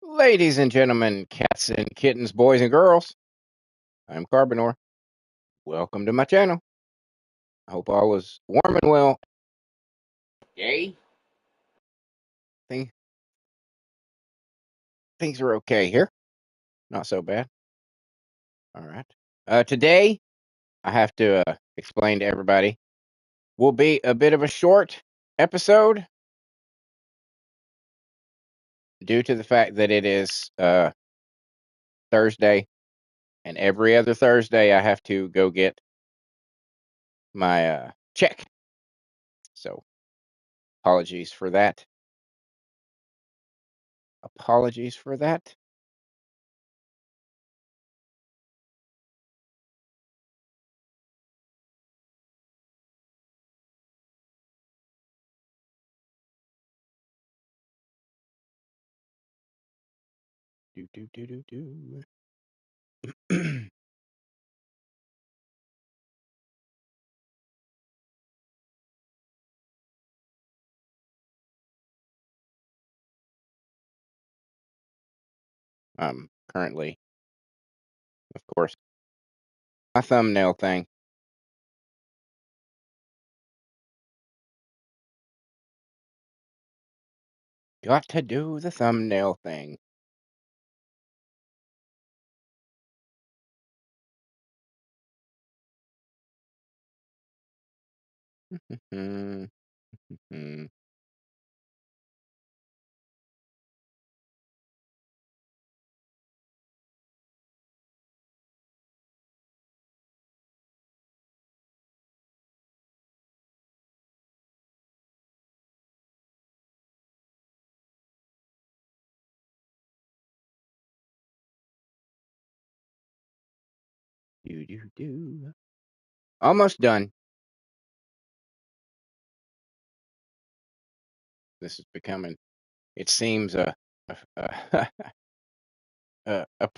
Ladies and gentlemen, cats and kittens, boys and girls, I'm Carbonor. Welcome to my channel. I hope all is warm and well. Yay. Thing, things are okay here. Not so bad. All right. Today, I have to explain to everybody, will be a bit of a short episode due to the fact that it is Thursday, and every other Thursday I have to go get my check. So, apologies for that. Apologies for that. Do do do do do. Currently, of course, my thumbnail thing. Got to do the thumbnail thing. do do do. Almost done. This is becoming. It seems a a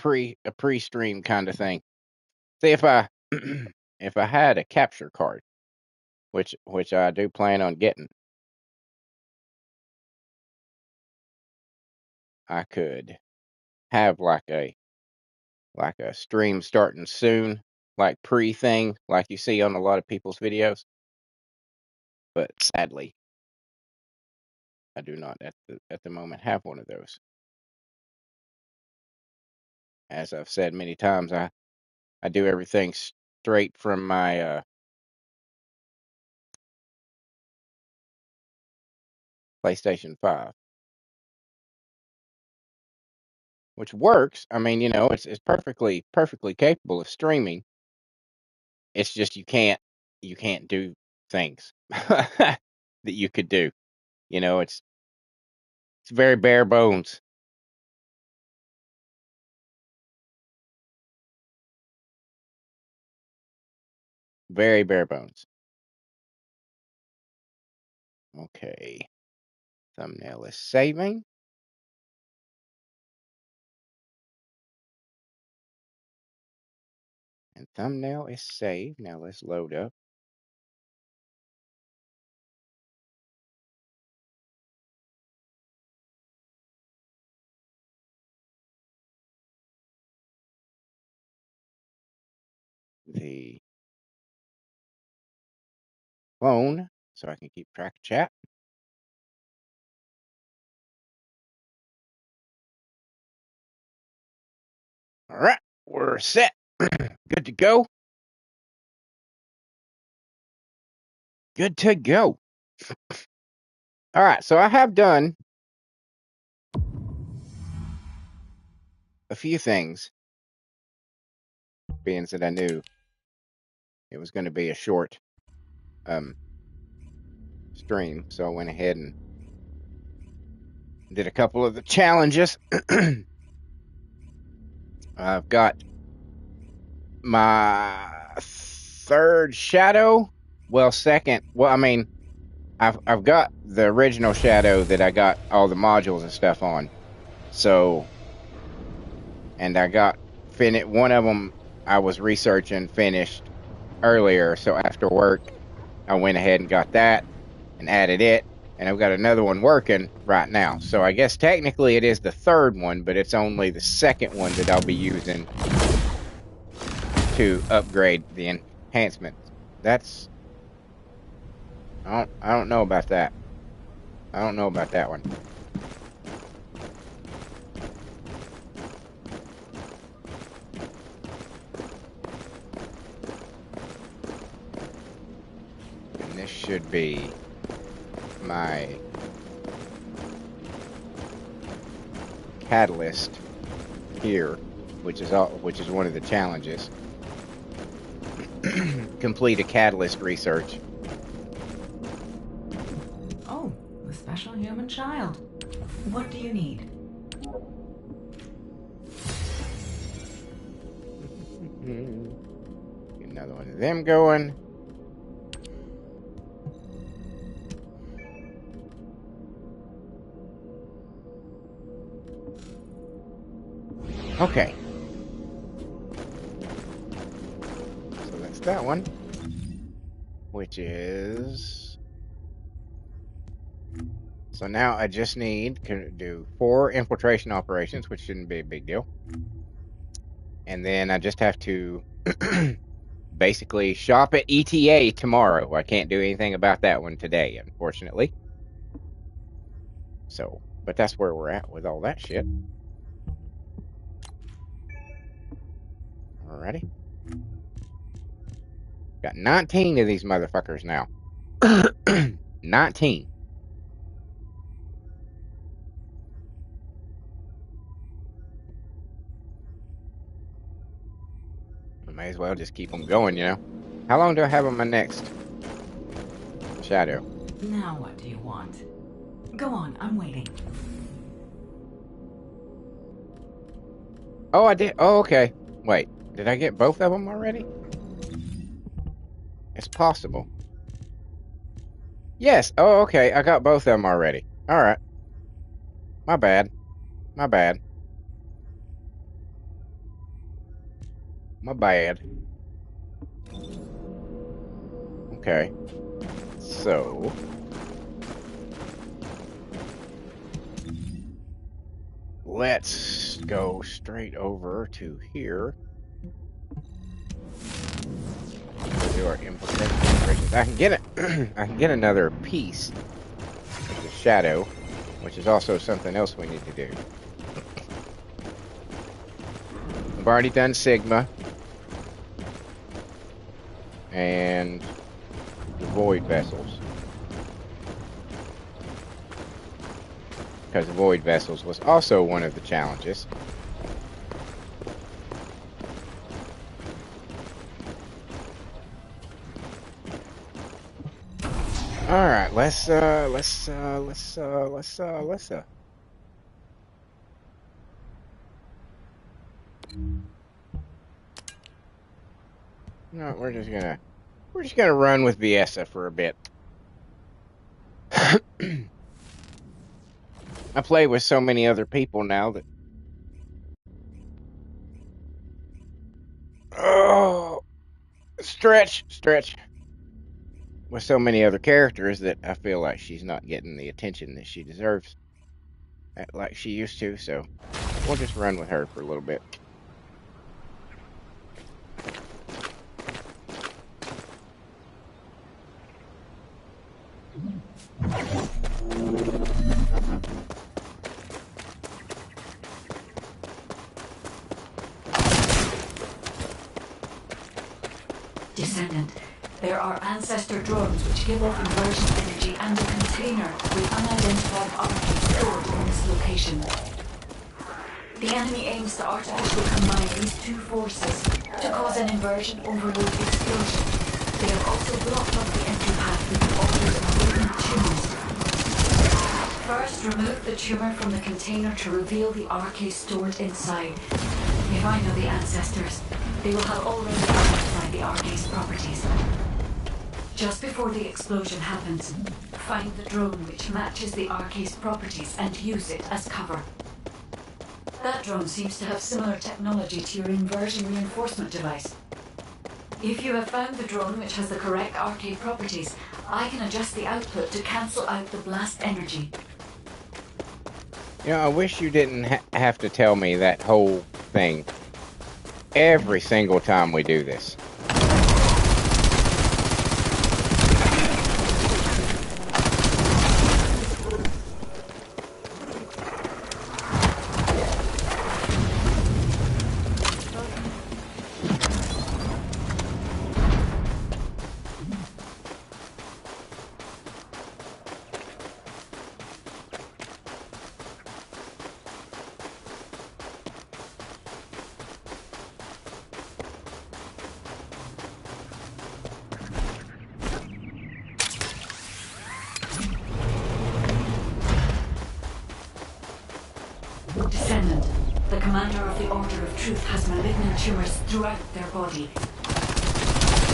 pre-stream kind of thing. See if I if I had a capture card, which I do plan on getting, I could have like a stream starting soon, like pre thing, like you see on a lot of people's videos. But sadly, I do not at the moment have one of those. As I've said many times, I do everything straight from my PlayStation 5, which works. I mean, it's perfectly capable of streaming. It's just you can't do things that you could do. It's very bare bones. Very bare bones. Okay. Thumbnail is saving. And thumbnail is saved. Now let's load up. The phone so I can keep track of chat. All right, we're set. Good to go. Good to go. All right, so I have done a few things, being that I knew it was going to be a short stream, so I went ahead and did a couple of the challenges. I've got my third shadow. Well, second. Well, I mean, I've got the original shadow that I got all the modules and stuff on. So, and I got one of them I was researching finished earlier. So after work, I went ahead and got that and added it. And I've got another one working right now. So I guess technically it is the third one, but it's only the second one that I'll be using to upgrade the enhancements. That's... I don't know about that. I don't know about that one. And this should be my catalyst here, which is one of the challenges. Complete a catalyst research. Oh, the special human child. What do you need? Get another one of them going. Okay. So that's that one. Which is... So now I just need to do 4 infiltration operations, which shouldn't be a big deal. And then I just have to basically shop at ETA tomorrow. I can't do anything about that one today, unfortunately. So, but that's where we're at with all that shit. Alrighty. Got 19 of these motherfuckers now. 19. I may as well just keep them going, you know. How long do I have on my next shadow? Now what do you want? Go on, I'm waiting. Oh, I did. Oh, okay. Wait, did I get both of them already? It's possible. Yes. Oh, okay. I got both of them already. All right. My bad. My bad. My bad. Okay. So... let's go straight over to here. Do our implication operations. I can get it. I can get another piece of the shadow, which is also something else we need to do. I've already done Sigma and the void vessels, because the void vessels was also one of the challenges. All right, let's No, we're just gonna run with Viessa for a bit. I play with so many other people now that... oh, stretch. With so many other characters that I feel like she's not getting the attention that she deserves, like she used to. So we'll just run with her for a little bit. Descendant, there are ancestor drones which give off inversion energy and a container with unidentified objects stored in this location. The enemy aims to artificially combine these two forces to cause an inversion overload explosion. They have also blocked off the entry path with the altars of malignant tumors. First, remove the tumor from the container to reveal the RK stored inside. If I know the ancestors, they will have already identified the RK's properties. Just before the explosion happens, find the drone which matches the RK's properties and use it as cover. That drone seems to have similar technology to your inversion reinforcement device. If you have found the drone which has the correct arcade properties, I can adjust the output to cancel out the blast energy. You know, I wish you didn't have to tell me that whole thing every single time we do this. Descendant, the commander of the Order of Truth has malignant tumors throughout their body.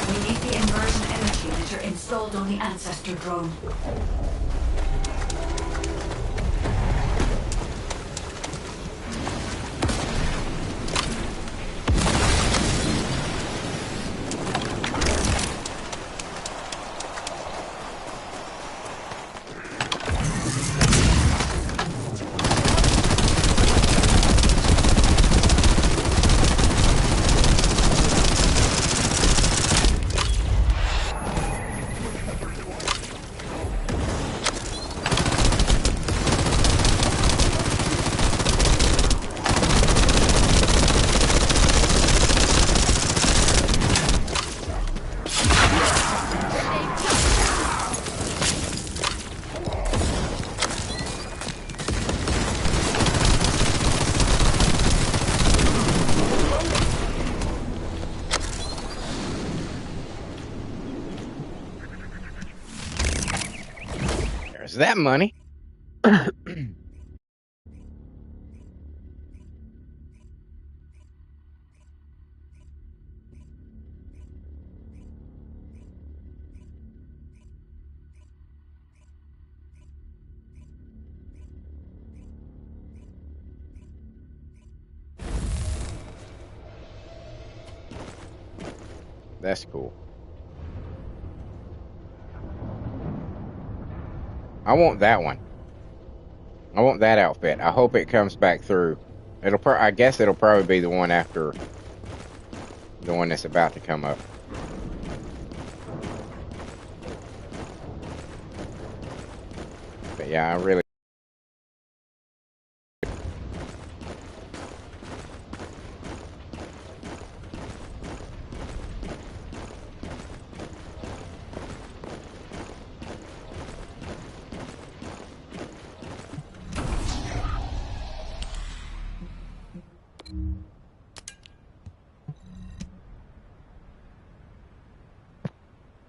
We need the inversion energy emitter installed on the Ancestor drone. There's that money. That's cool. I want that one. I want that outfit. I hope it comes back through. I guess it'll probably be the one after the one that's about to come up. But yeah, I really.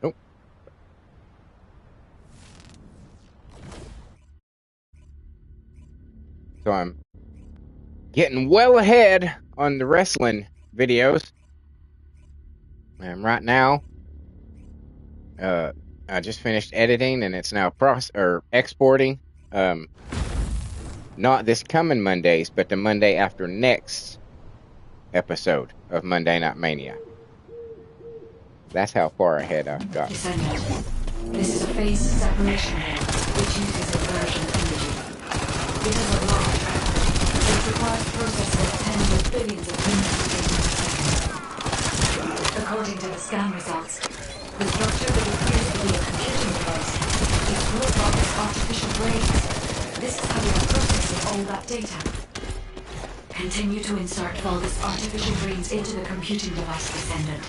Nope. So I'm getting well ahead on the wrestling videos. And right now, I just finished editing and it's now exporting. Not this coming Mondays, but the Monday after next episode of Monday Night Mania. That's how far ahead I've got. Descendant, this is a phase separation layer, which uses inversion energy. It is a large effort. It requires processing of tens of billions of units of data per second. According to the scan results, the structure that appears to be a computing device is robotic artificial brains. This is how we are processing all that data. Continue to insert all this artificial brains into the computing device, Descendant.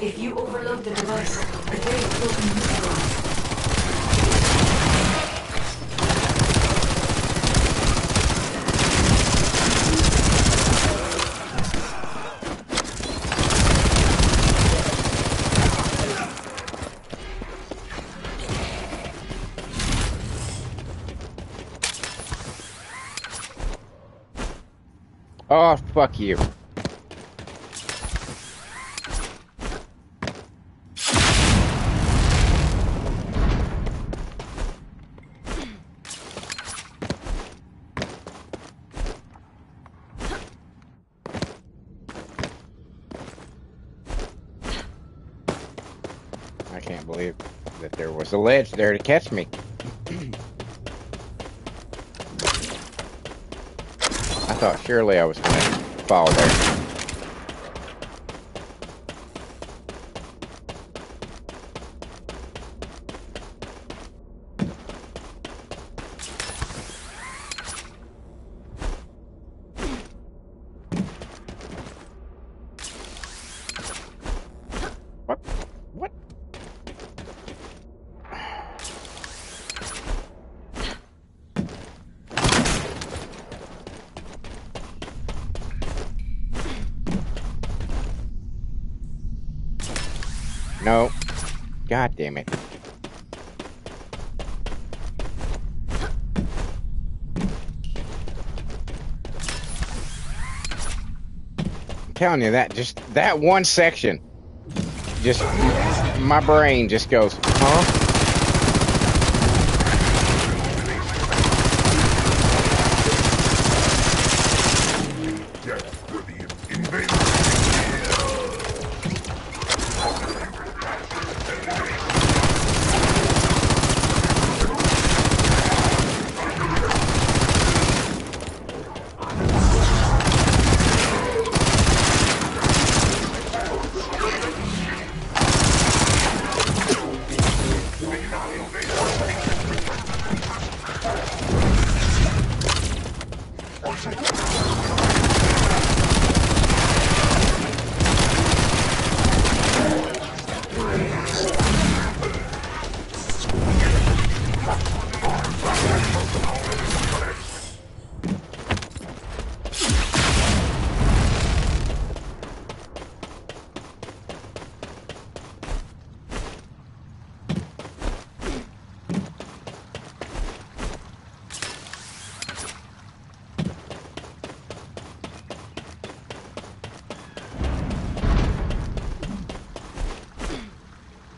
If you overload the device, the brains will be neutralized. Oh, fuck you. believe that there was a ledge there to catch me. I thought surely I was going to fall there. What? No. God damn it. I'm telling you, that one section, just my brain just goes, huh?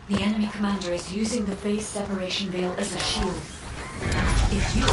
The enemy commander is using the phase separation veil as a shield. If you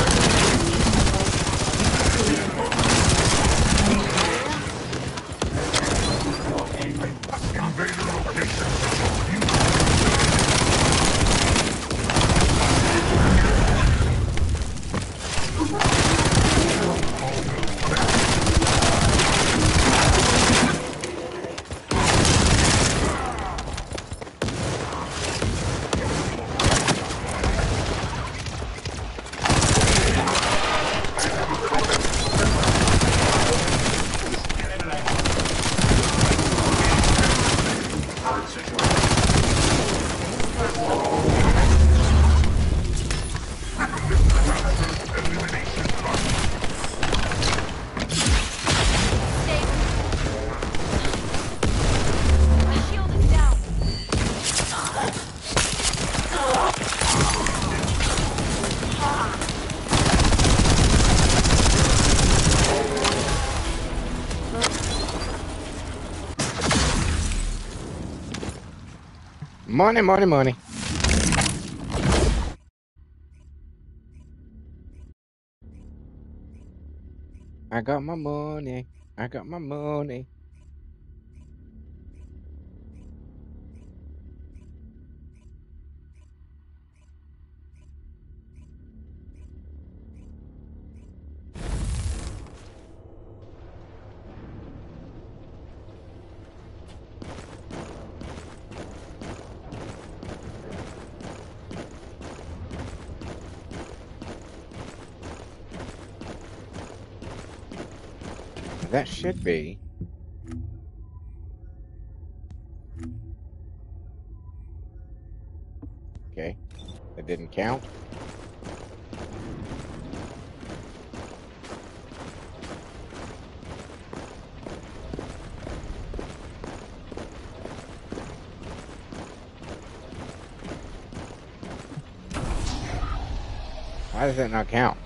Money, money, money. I got my money. I got my money. That should be. Okay. That didn't count. Why does that not count?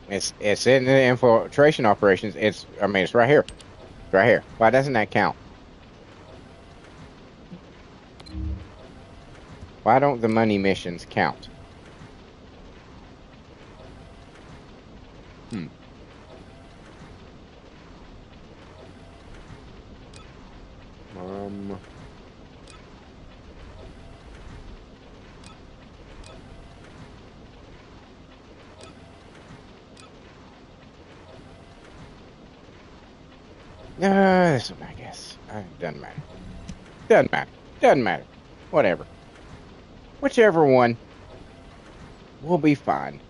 It's in the infiltration operations. It's right here. It's right here. Why doesn't that count? Why don't the money missions count? this one, I guess. Doesn't matter. Doesn't matter. Doesn't matter. Whatever. Whichever one. We'll be fine.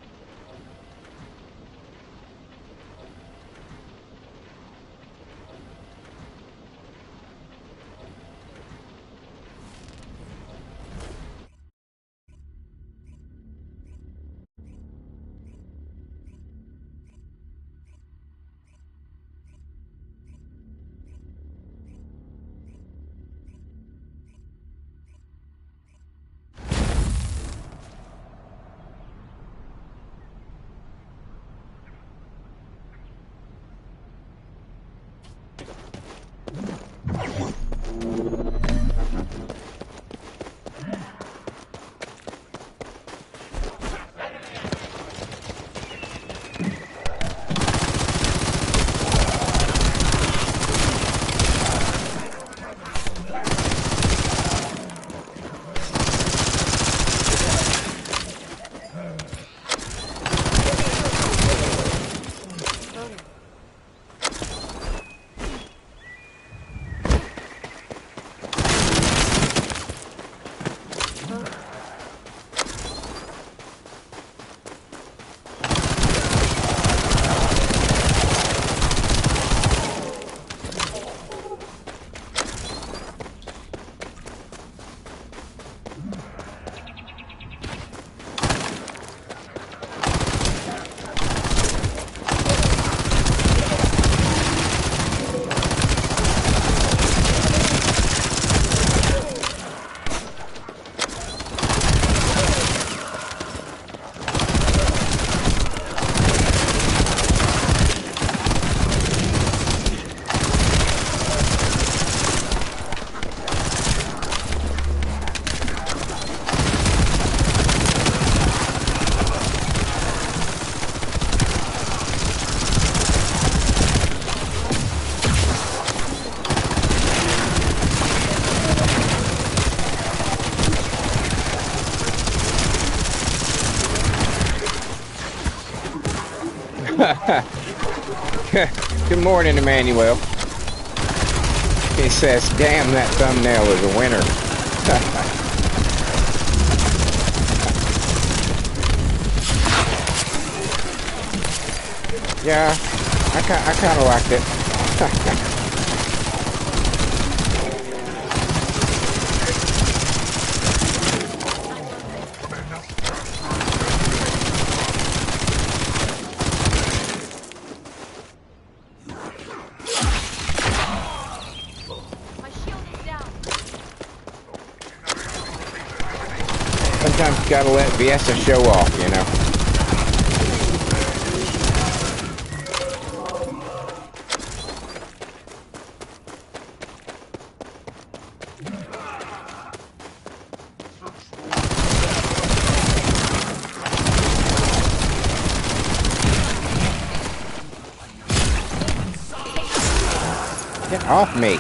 Good morning, Emmanuel. He says, damn, that thumbnail is a winner. Yeah, I kind of liked it. Sometimes you gotta let Viessa show off, you know. Get off me.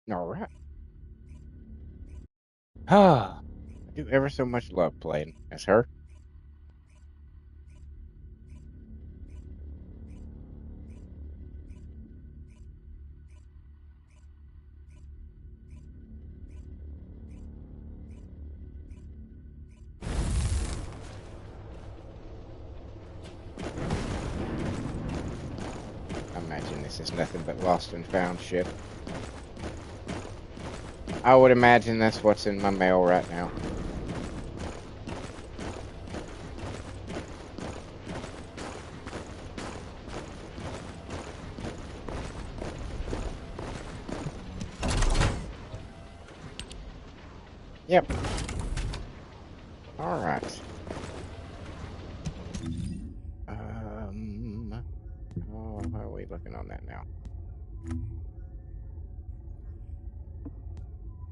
All right. Ah, I do ever so much love playing as her. I imagine this is nothing but lost and found shit. I would imagine that's what's in my mail right now. Yep. All right. Oh, how are we looking on that now?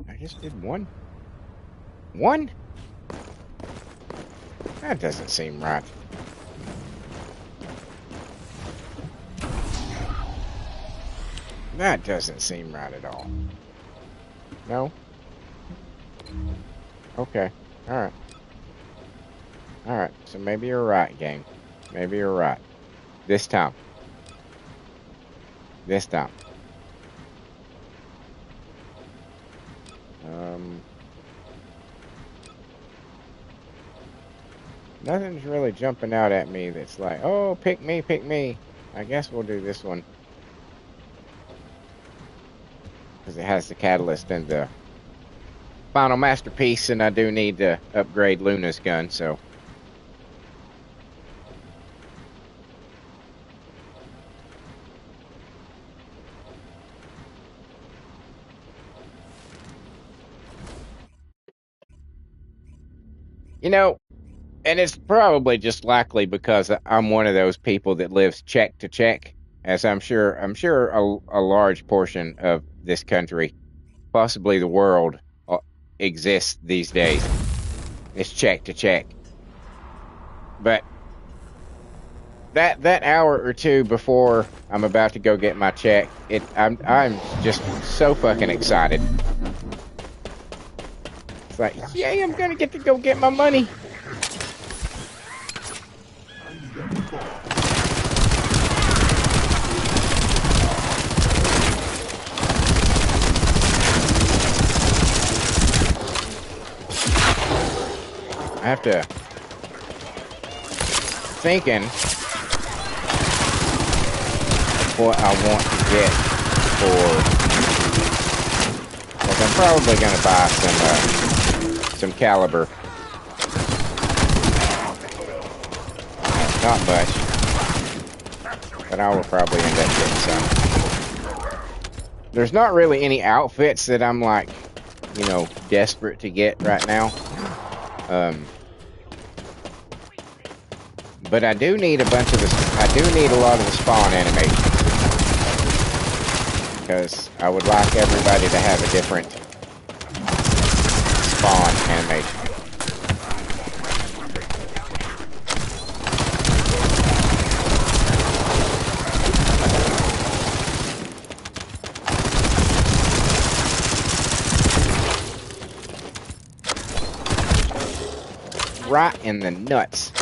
I just did one. One? That doesn't seem right. That doesn't seem right at all. No? Okay. Alright. Alright. So maybe you're right, game. Maybe you're right. This time. This time. Nothing's really jumping out at me that's like, oh, pick me, pick me. I guess we'll do this one. Because it has the catalyst and the final masterpiece, and I do need to upgrade Luna's gun, so. You know, and it's probably just likely because I'm one of those people that lives check to check, as I'm sure a large portion of this country, possibly the world, exists these days. It's check to check. But that hour or two before I'm about to go get my check, I'm just so fucking excited. It's like, yay, I'm gonna get to go get my money. I have to thinking what I want to get for, like, I'm probably gonna buy some caliber. Not much, but I will probably end up getting some. There's not really any outfits that I'm like, you know, desperate to get right now. But I do need a bunch of the, I do need a lot of the spawn animations. Because I would like everybody to have a different spawn animation. Right in the nuts.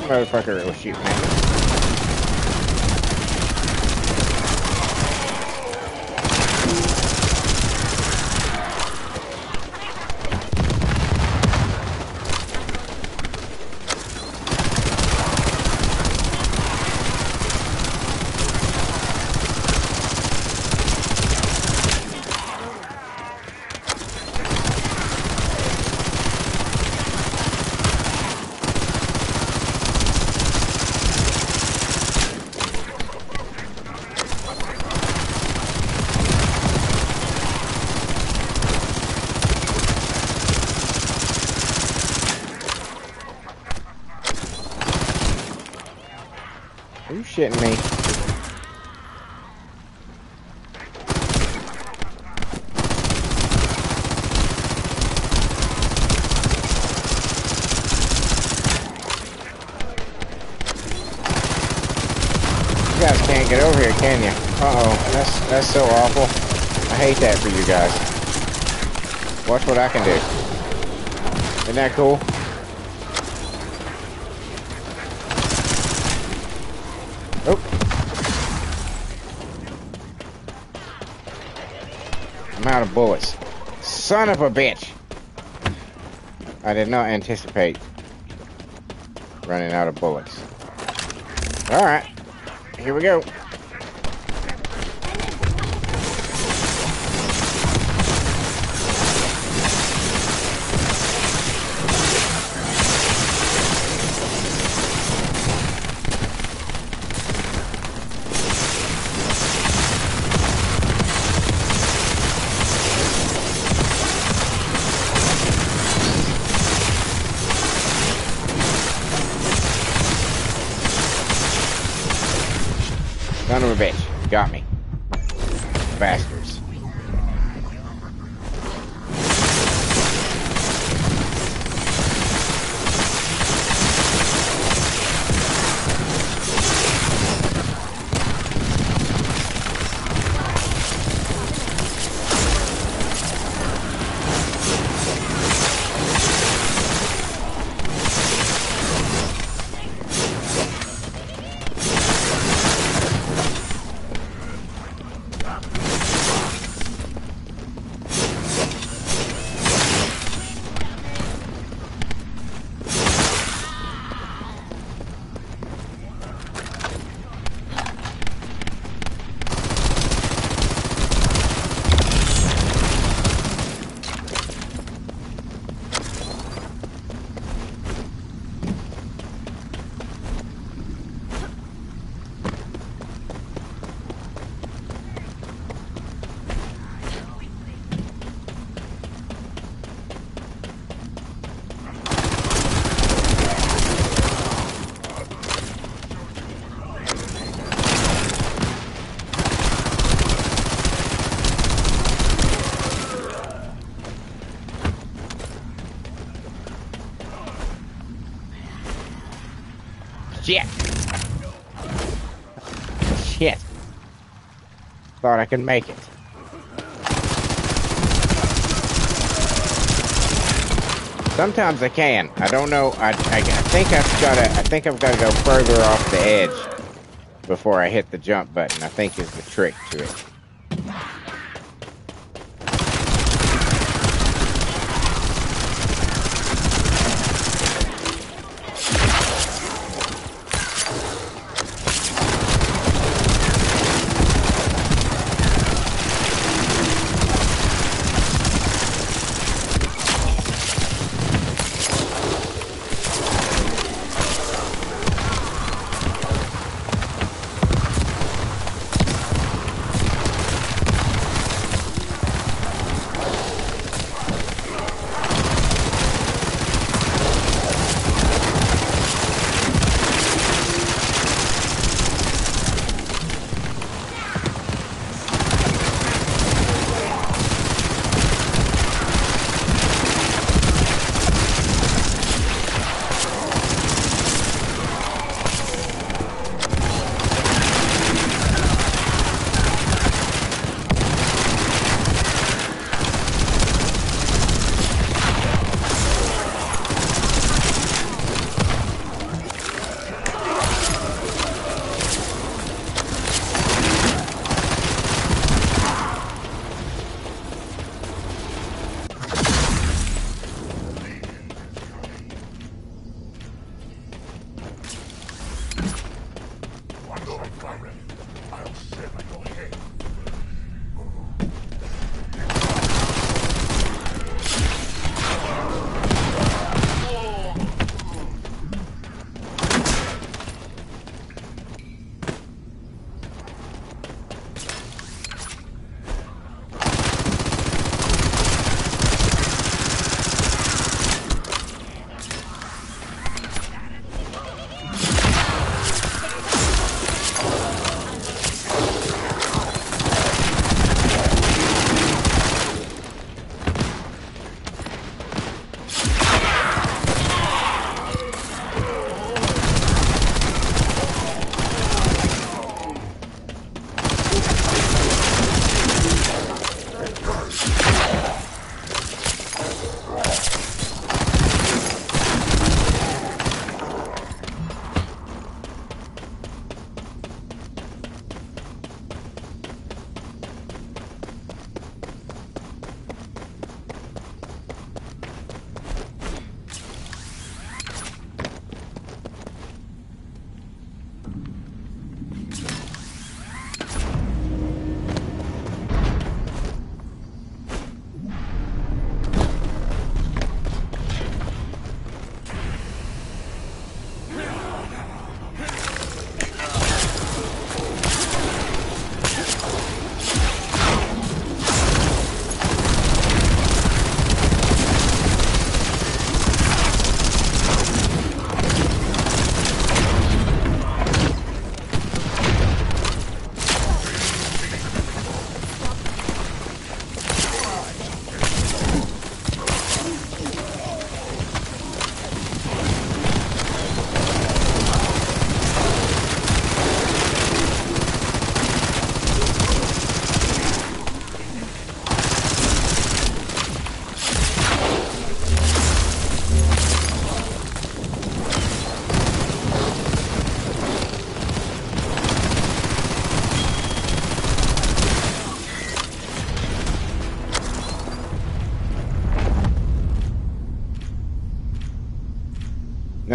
motherfucker was shooting at me. Are you shitting me? You guys can't get over here, can you? Uh-oh, that's so awful. I hate that for you guys. Watch what I can do. Isn't that cool? Oh. I'm out of bullets. Son of a bitch! I did not anticipate running out of bullets. Alright. Here we go. Son of a bitch. Got me. Bastards. Shit. Shit. Thought I could make it. Sometimes I can. I don't know. I think I've got to go further off the edge before I hit the jump button. I think is the trick to it.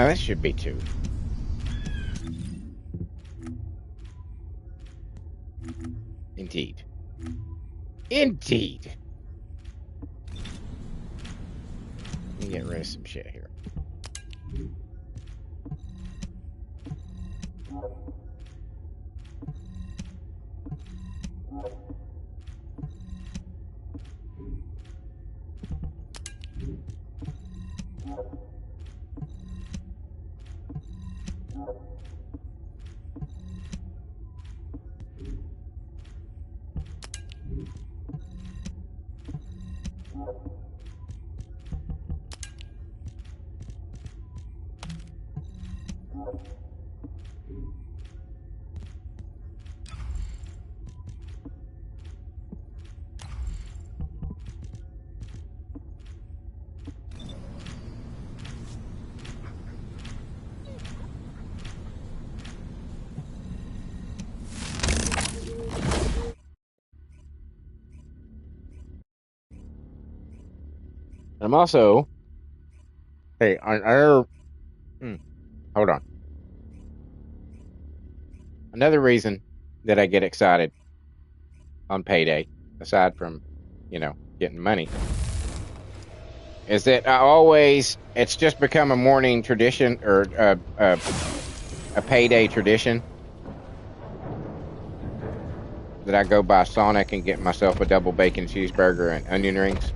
No, this should be 2. Indeed. Indeed. Let me get rid of some shit here. I'm also, hey, hold on. Another reason that I get excited on payday, aside from, getting money, is that it's just become a morning tradition, or a payday tradition, that I go by Sonic and get myself a double bacon cheeseburger and onion rings.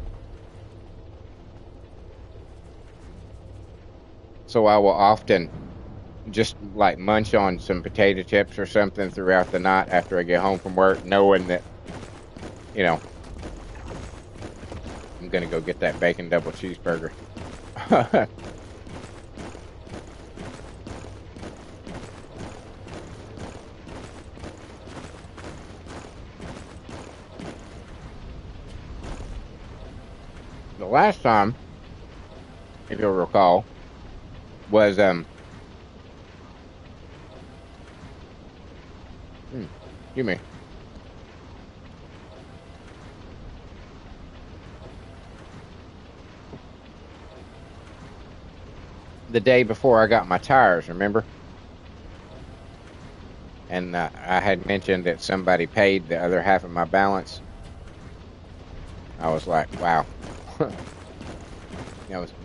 So I will often just like munch on some potato chips or something throughout the night after I get home from work, knowing that, I'm going to go get that bacon double cheeseburger. The last time, if you'll recall, was excuse me. The day before I got my tires, remember? And I had mentioned that somebody paid the other half of my balance. I was like, wow.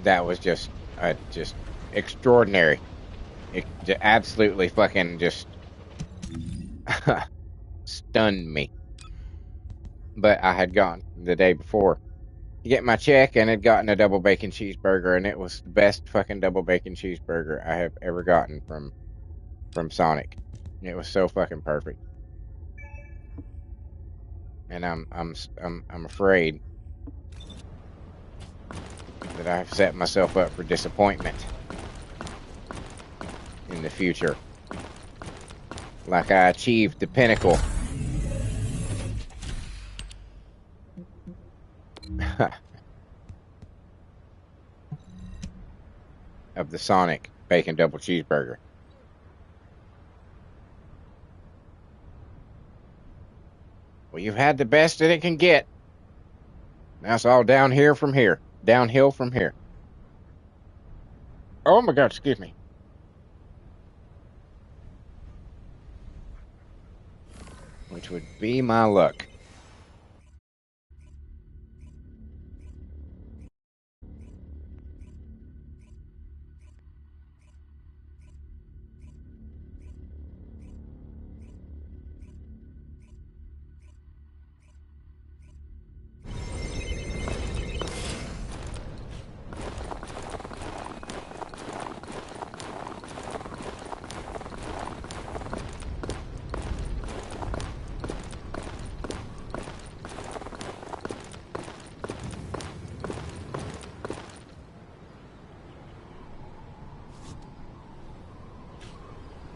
that was just extraordinary. It absolutely fucking just stunned me. But I had gone the day before to get my check and had gotten a double bacon cheeseburger, and it was the best fucking double bacon cheeseburger I have ever gotten from Sonic. It was so fucking perfect. And I'm afraid that I've set myself up for disappointment in the future. Like I achieved the pinnacle of the Sonic bacon double cheeseburger. Well, you've had the best that it can get. Now it's all downhill from here. Oh my God, excuse me. Which would be my luck.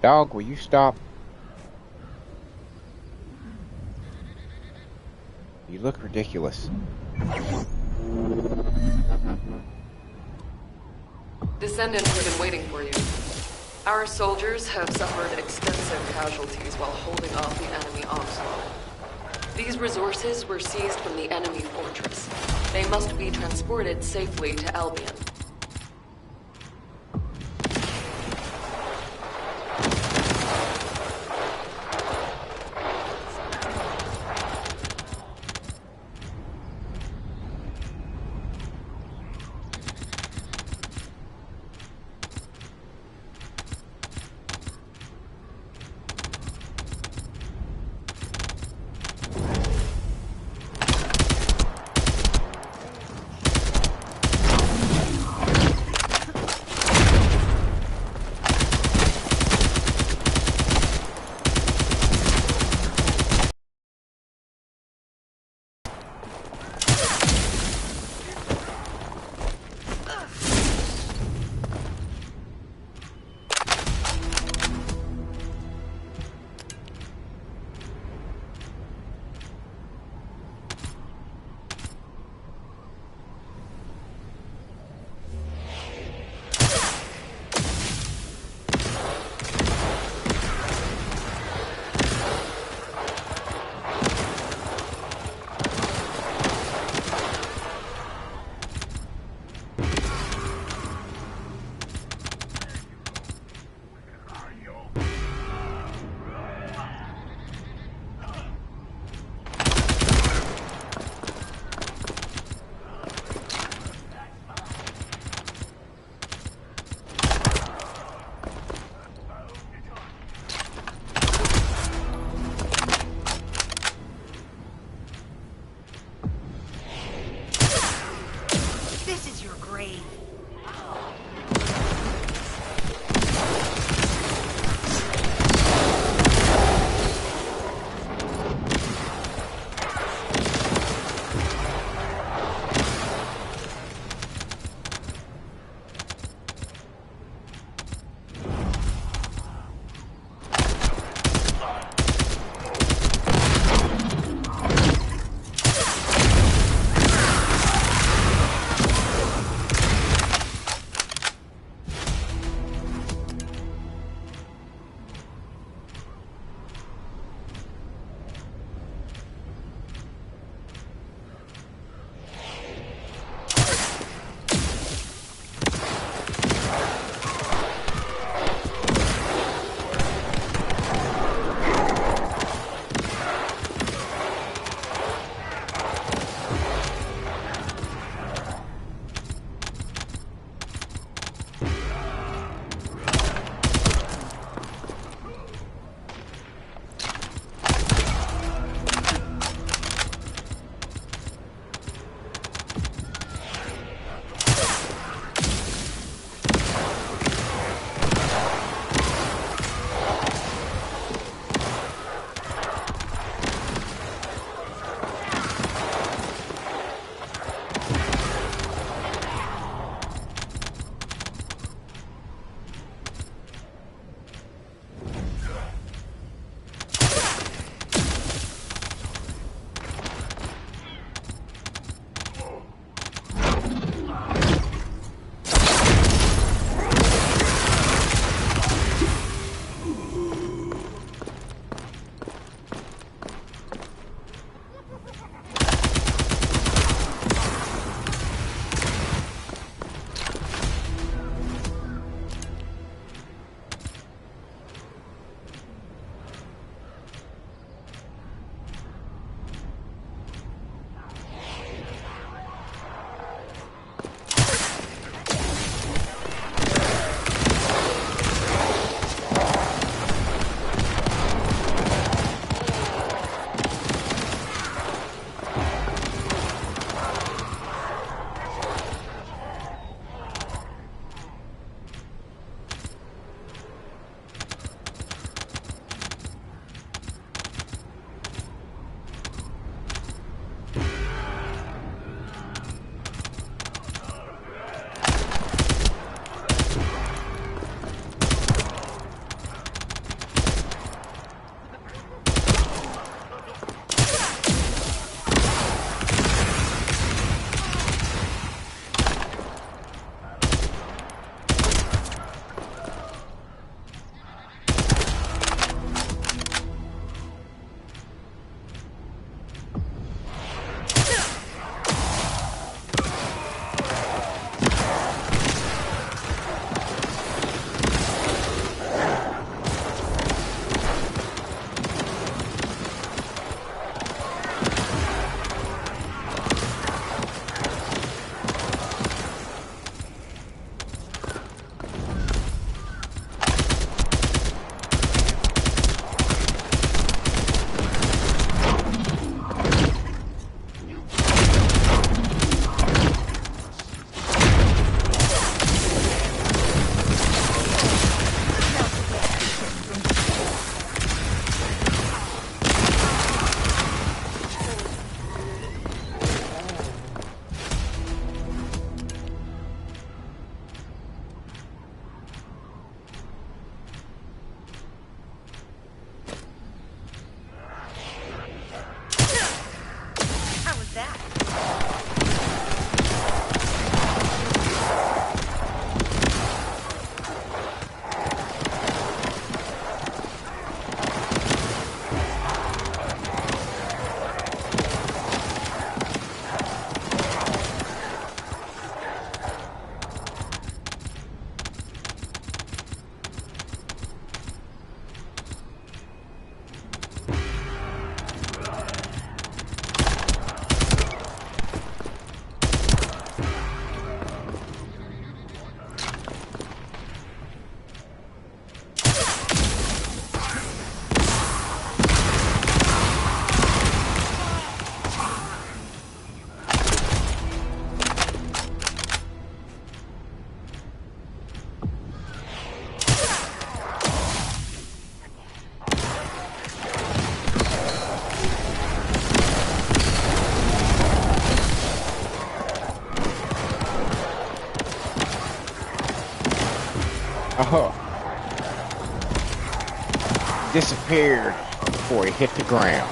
Dog, will you stop? You look ridiculous. Descendants have been waiting for you. Our soldiers have suffered extensive casualties while holding off the enemy onslaught. These resources were seized from the enemy fortress. They must be transported safely to Albion. disappeared before he hit the ground.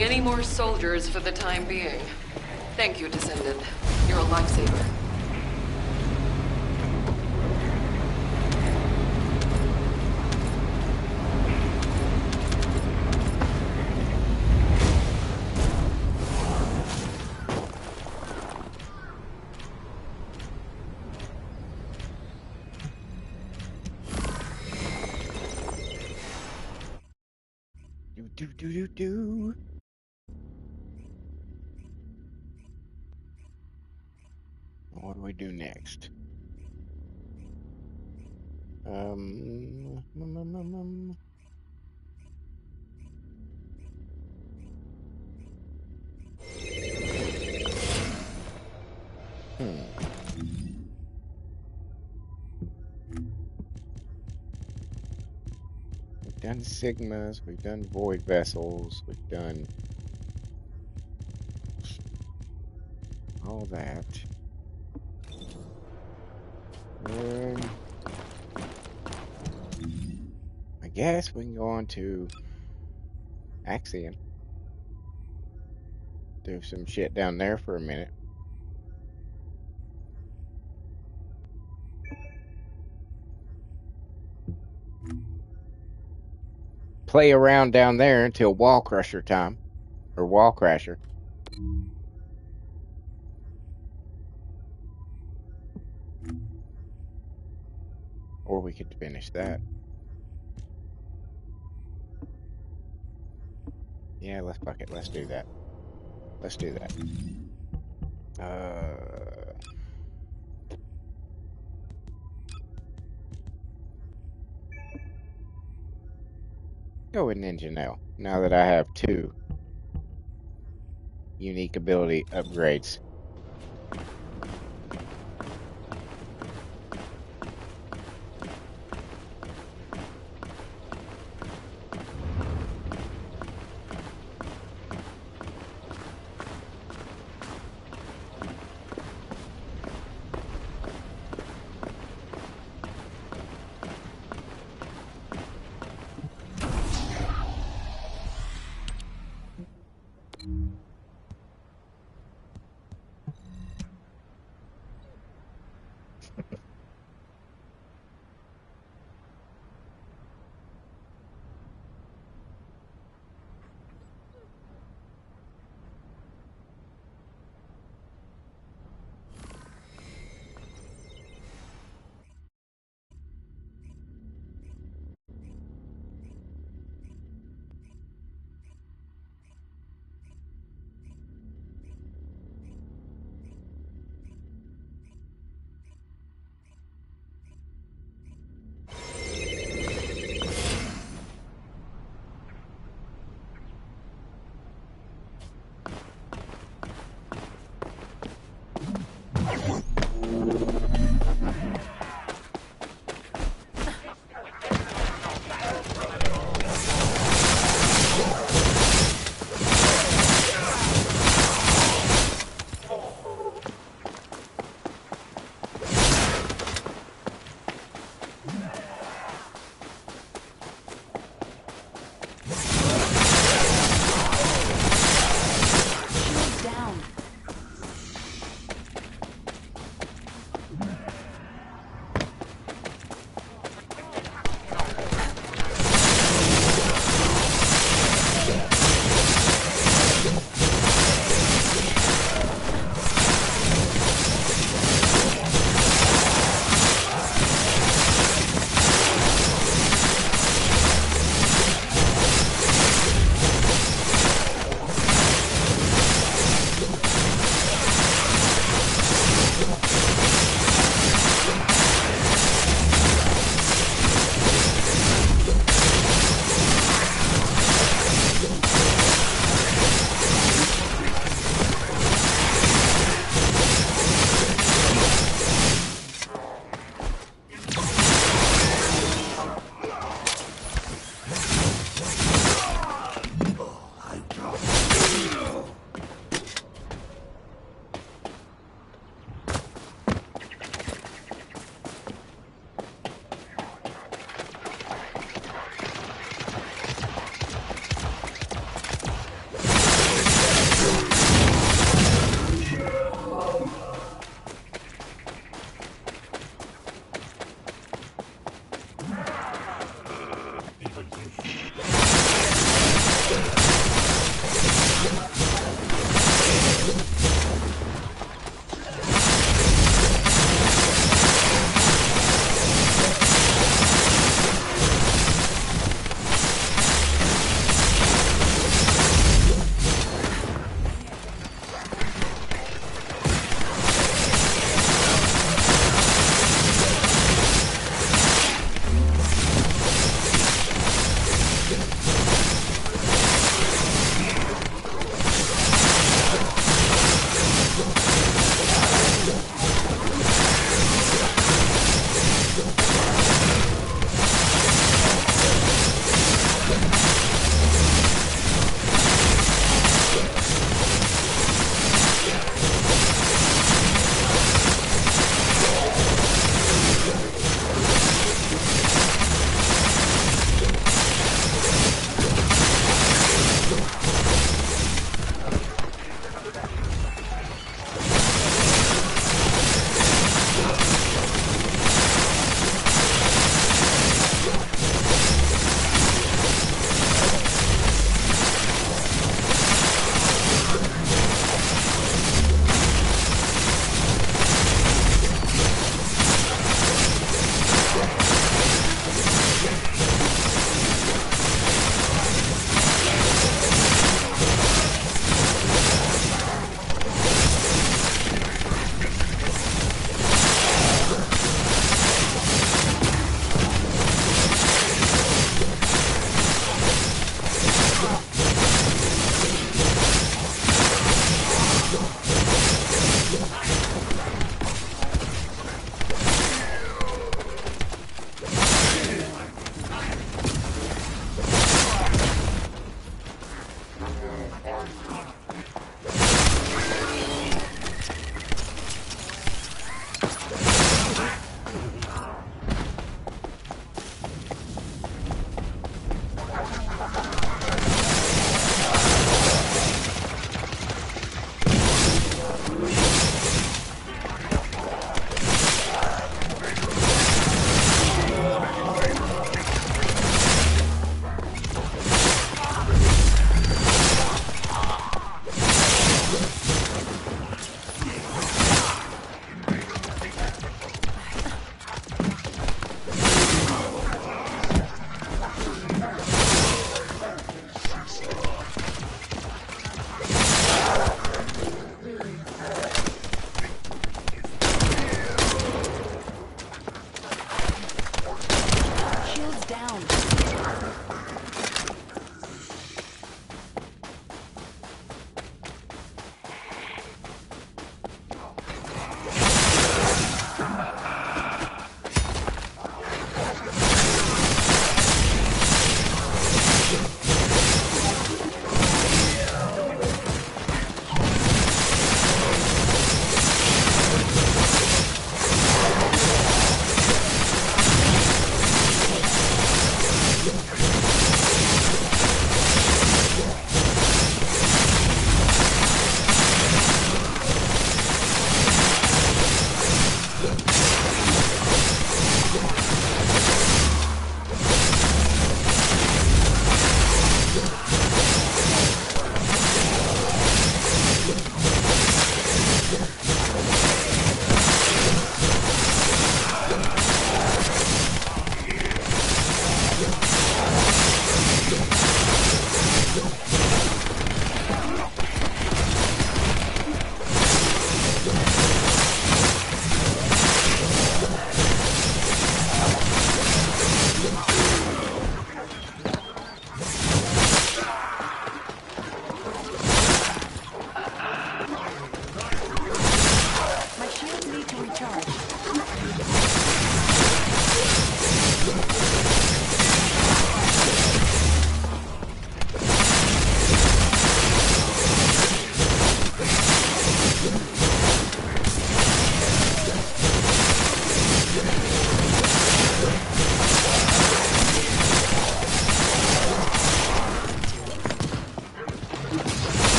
Any more soldiers for the time being. Thank you, Descendant. You're a lifesaver. Do. What do we do next? We've done Sigmas, we've done Void Vessels, we've done all that. I guess we can go on to Axiom. Do some shit down there for a minute. Play around down there until Wall Crusher time. Or Wall Crasher. Or we could finish that. Yeah, let's fuck it. Let's do that. Let's do that. Go with Ninja now that I have 2 unique ability upgrades.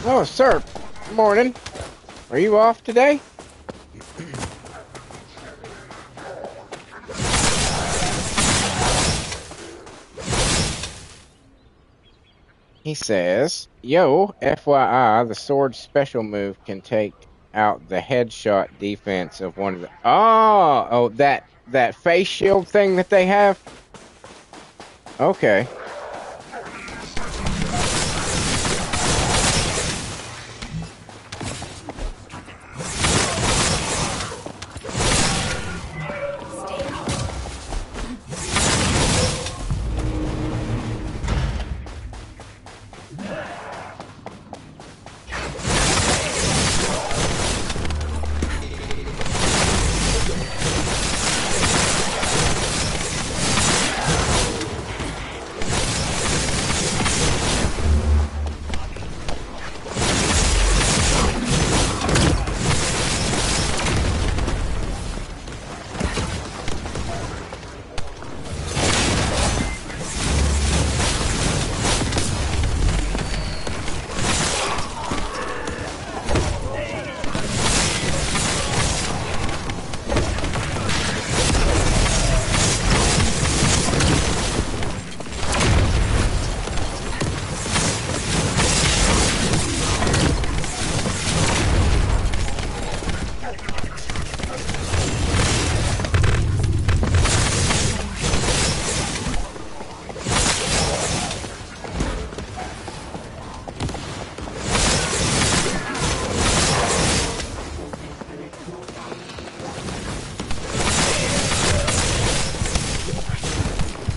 Oh, sir. Morning. Are you off today? He says, yo, FYI, the sword's special move can take out the headshot defense of one of the... Oh, that face shield thing that they have? Okay.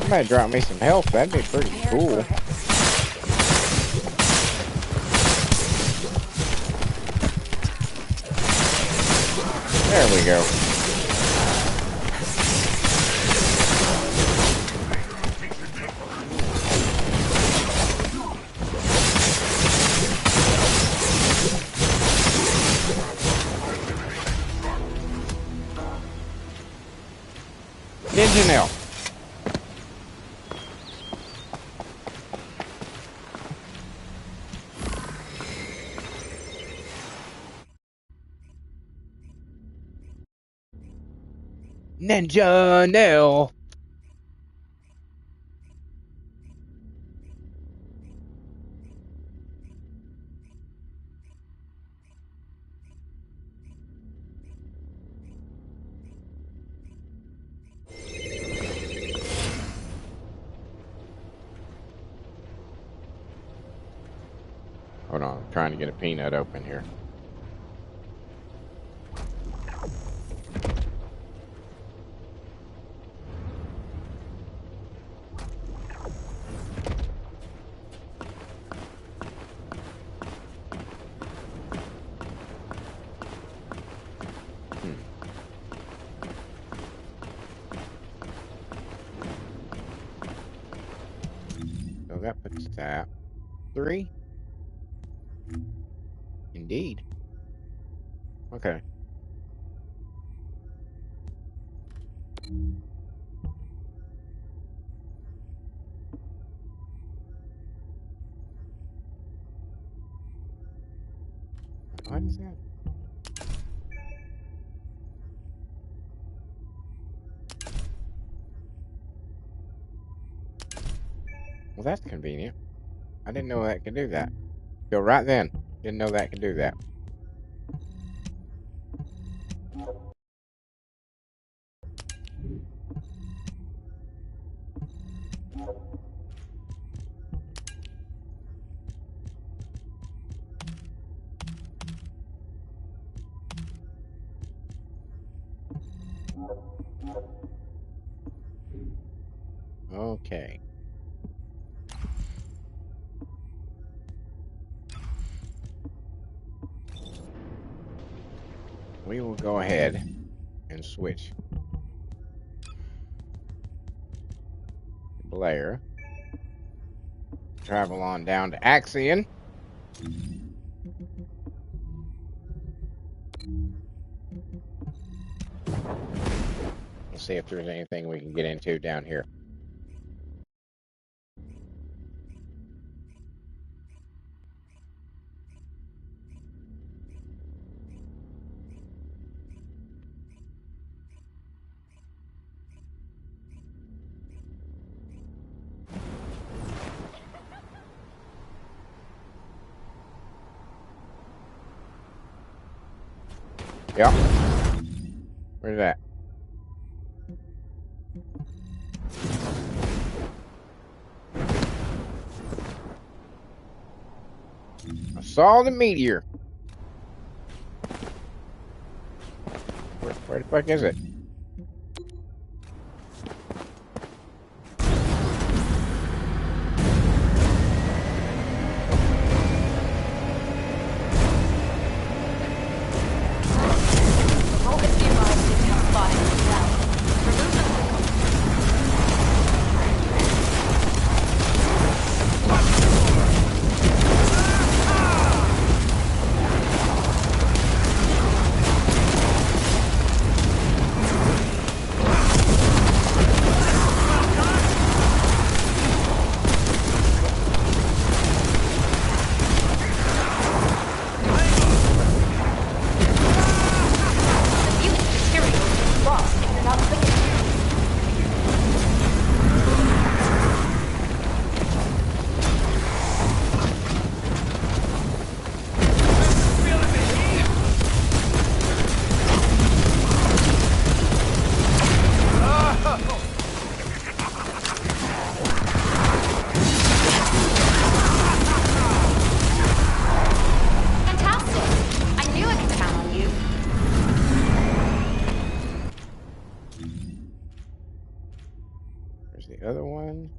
Somebody drop me some health. That'd be pretty cool. There we go. Ninja nail. Ninja nail. Hold on, I'm trying to get a peanut open here. So that puts that 3. Indeed. Okay. What is that? Well, that's convenient. I didn't know that could do that. Go right then. Didn't know that could do that. Okay. We will go ahead and switch Blair. Travel on down to Axion. We'll see if there's anything we can get into down here. Yep. Where's that? I saw the meteor. Where the fuck is it? The other one.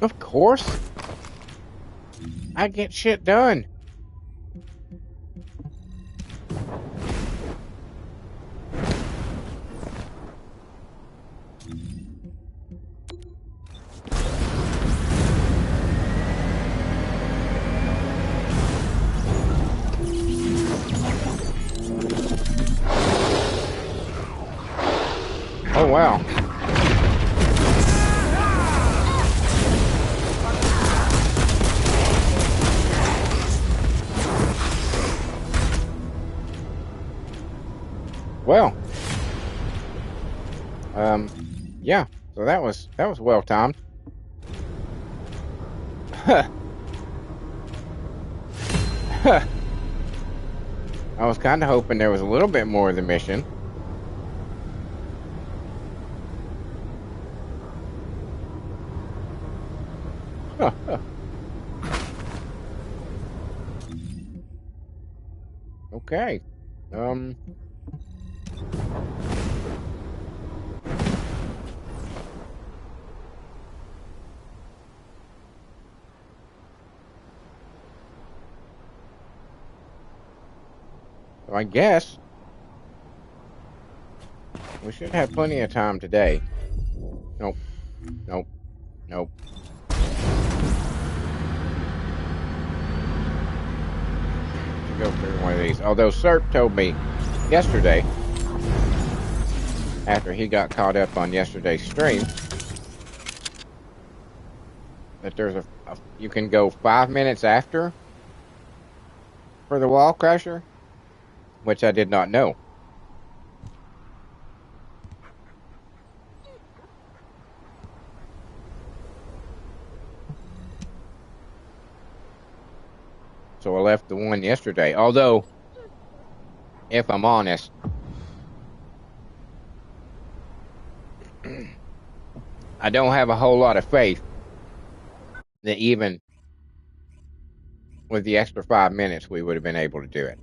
Of course. I get shit done. Oh, wow. Well, yeah, so that was well timed. I was kind of hoping there was a little bit more of the mission. Okay. So I guess we should have plenty of time today. Nope. Nope. Nope. To go through one of these. Although Serp told me yesterday, after he got caught up on yesterday's stream, that there's you can go 5 minutes after for the wall crusher, which I did not know. So I left the one yesterday. Although, if I'm honest, I don't have a whole lot of faith that even with the extra 5 minutes, we would have been able to do it.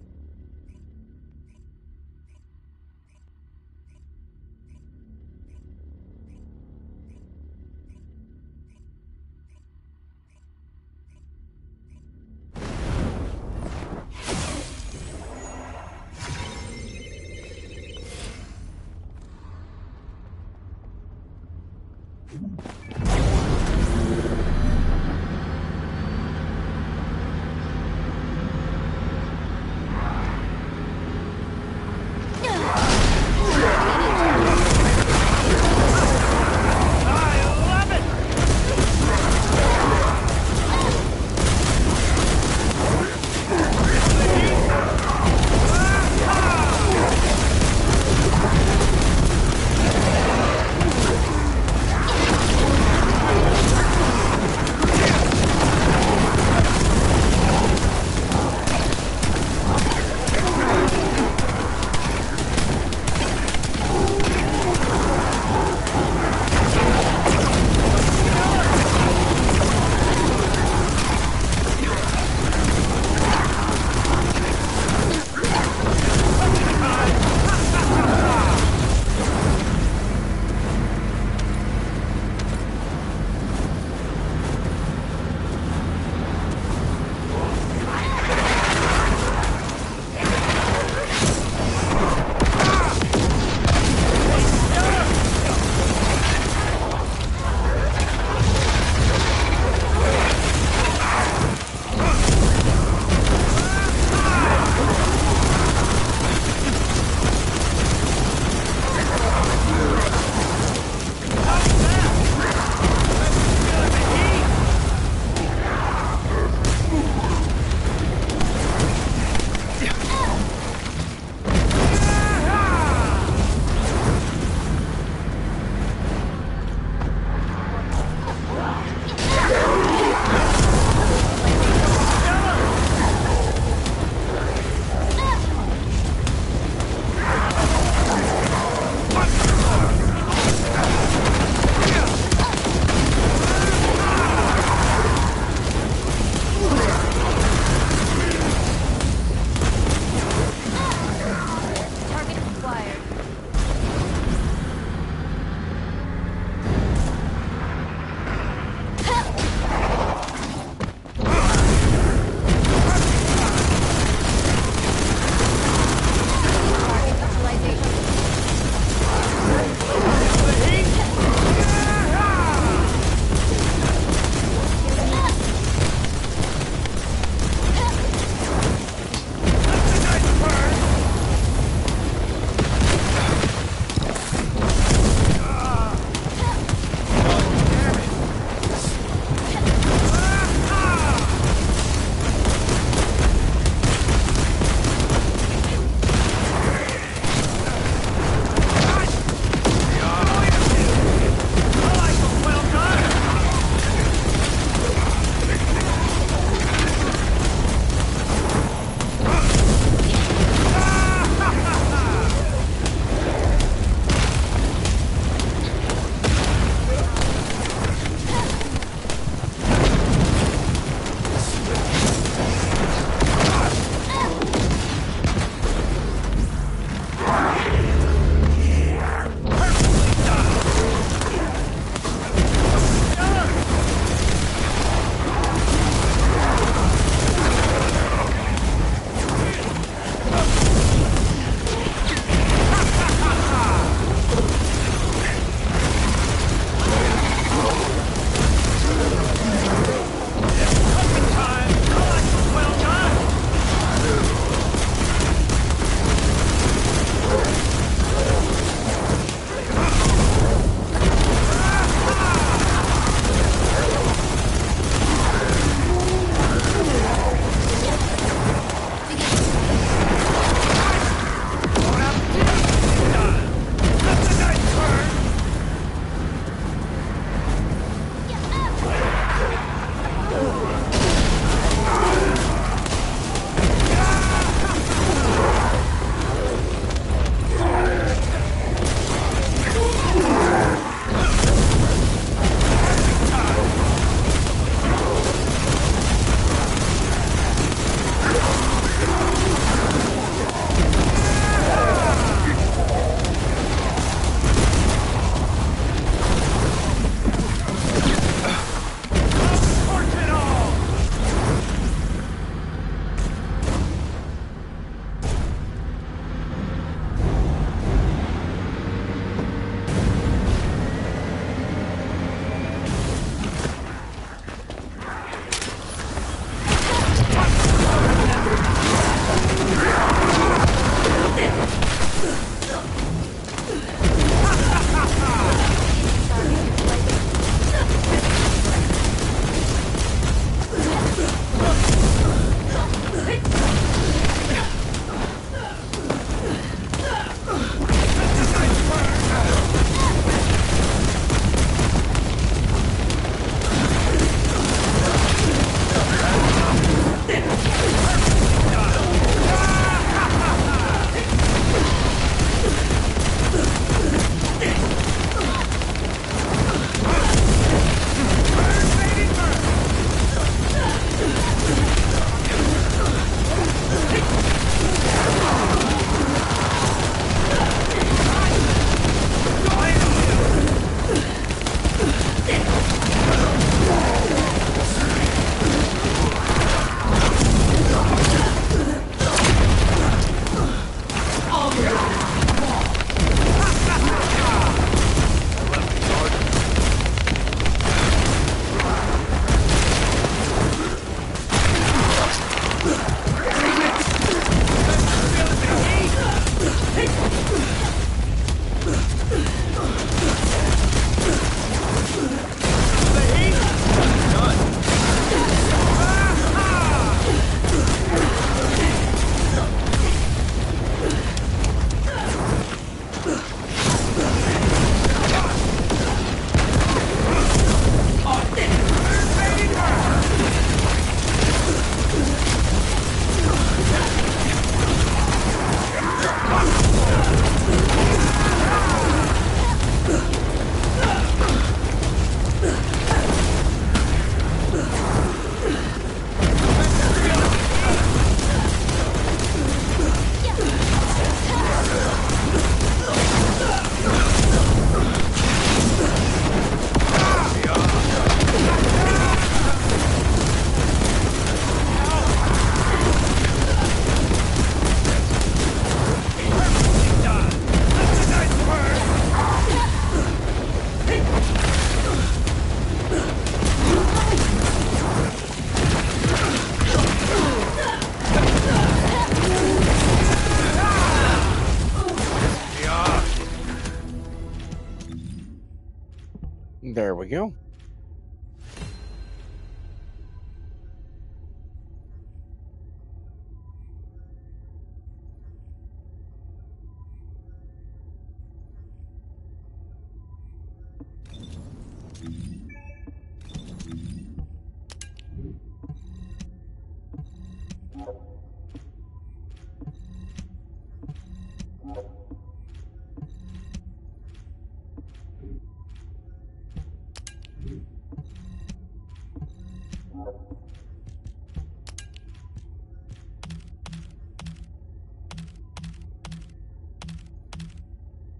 There we go.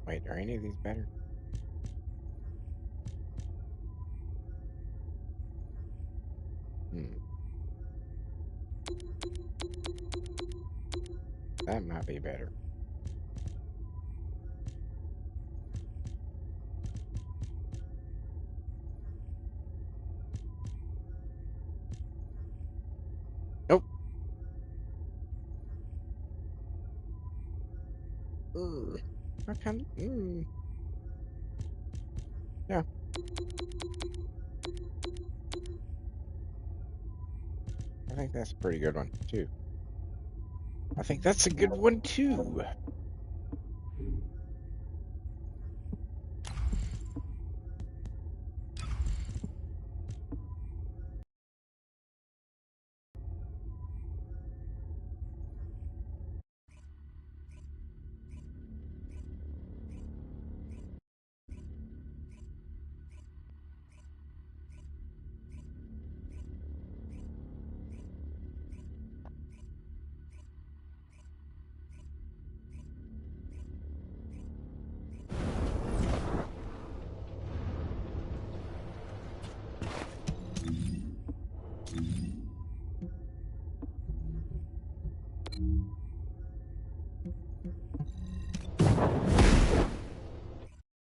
Wait, are any of these better? That might be better. Nope. I kind of. Yeah. I think that's a pretty good one, too. I think that's a good one, too.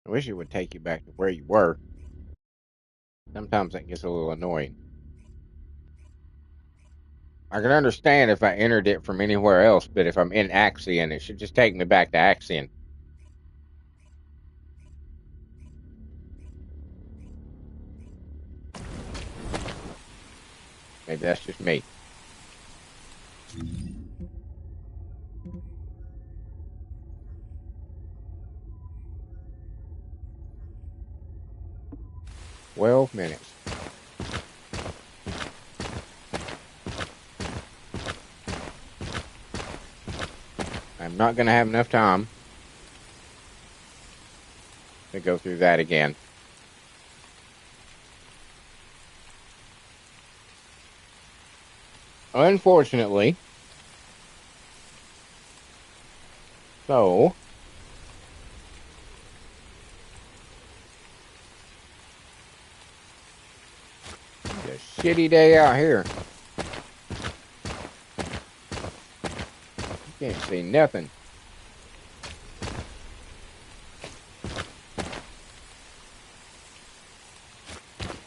I wish it would take you back to where you were. Sometimes that gets a little annoying. I can understand if I entered it from anywhere else, but if I'm in Axion, it should just take me back to Axion. Maybe that's just me. "12 minutes. I'm not going to have enough time to go through that again. Unfortunately. So, it's a shitty day out here. You can't see nothing.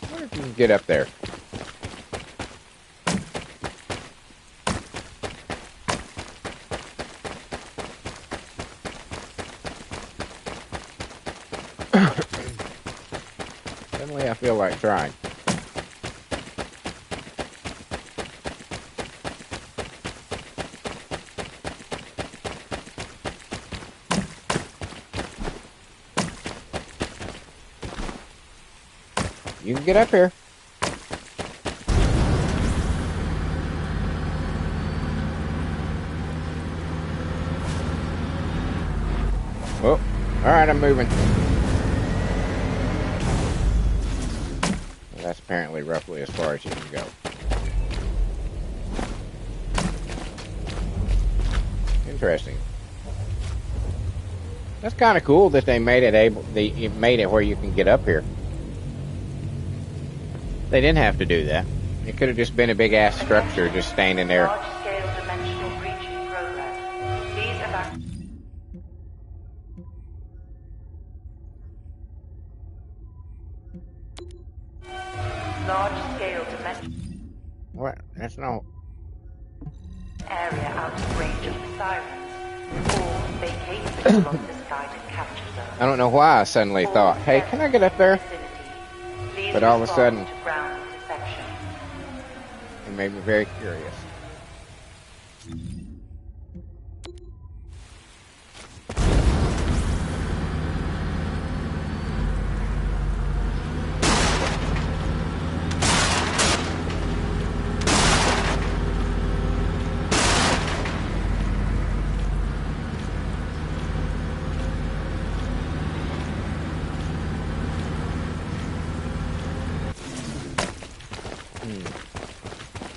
I wonder if you can get up there. Suddenly I feel like trying. You can get up here. Oh, alright, I'm moving. Well, that's apparently roughly as far as you can go. Interesting. That's kind of cool that they made it where you can get up here. They didn't have to do that. It could have just been a big ass structure just standing there. Large-scale dimensional breach in progress. Please large-scale dimension. What? That's no. Area out of range of the sirens. Or vacate the this guided capture zone. I don't know why I suddenly thought, hey, can I get up there? But all of a respond sudden, to ground defection. it made me very curious.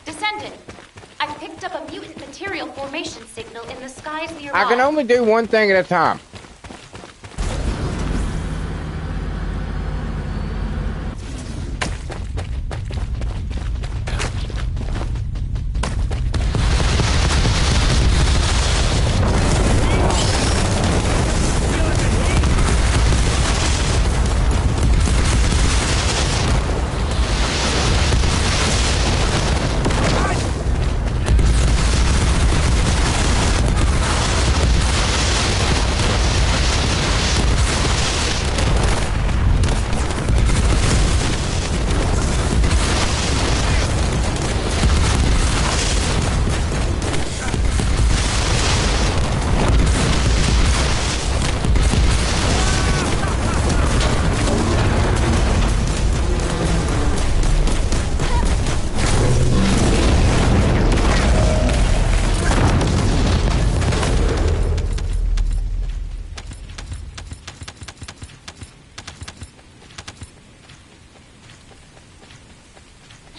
Descendant, I picked up a mutant material formation signal in the skies nearby. I can only do one thing at a time.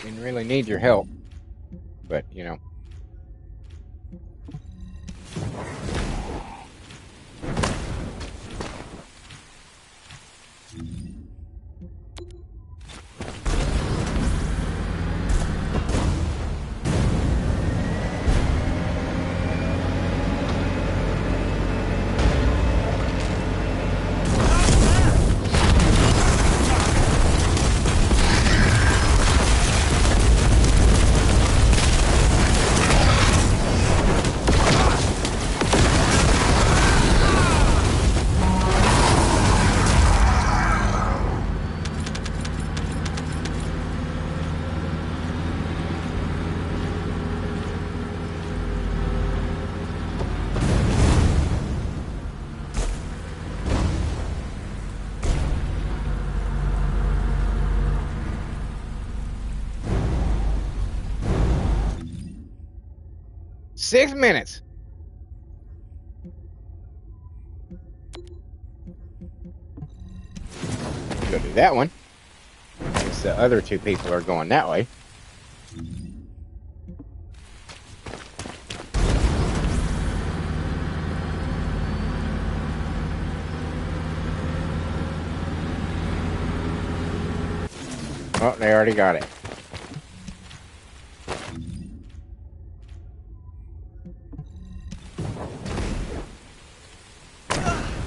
Didn't really need your help, but you know. Six minutes. Go do that one. Since the other two people are going that way. Oh, they already got it.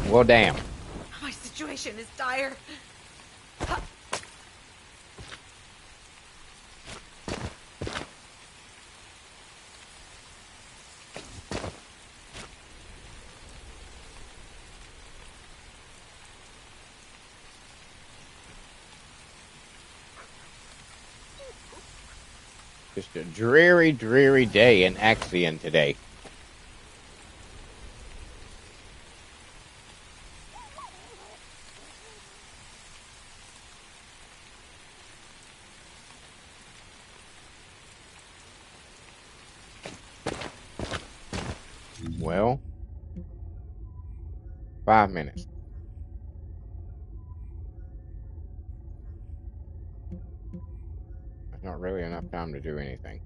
Well, damn. My situation is dire. Just a dreary, dreary day in Axion today. Well, 5 minutes. That's not really enough time to do anything.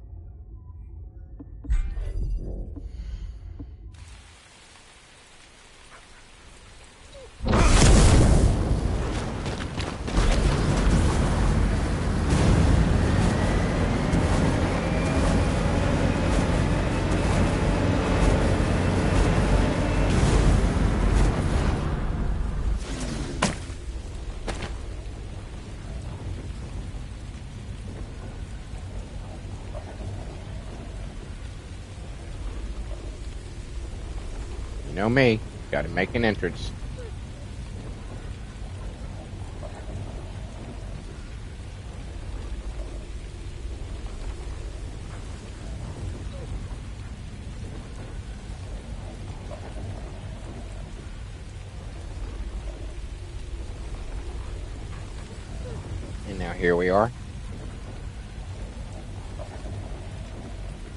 You know me, gotta make an entrance. And now here we are.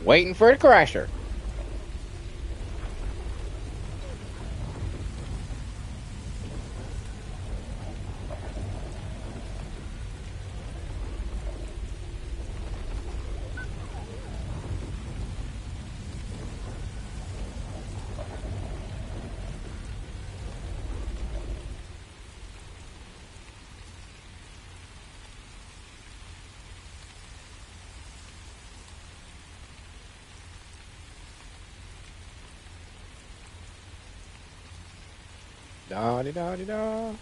Waiting for the crasher. Da-di-da-di-da.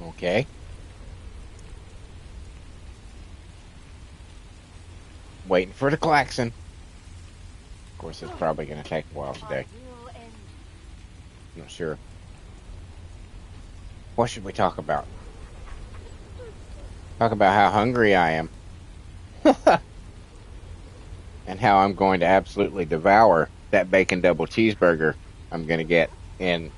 Okay. Waiting for the klaxon. Of course, it's probably going to take a while today. Not sure. What should we talk about? Talk about how hungry I am. And how I'm going to absolutely devour that bacon double cheeseburger I'm going to get in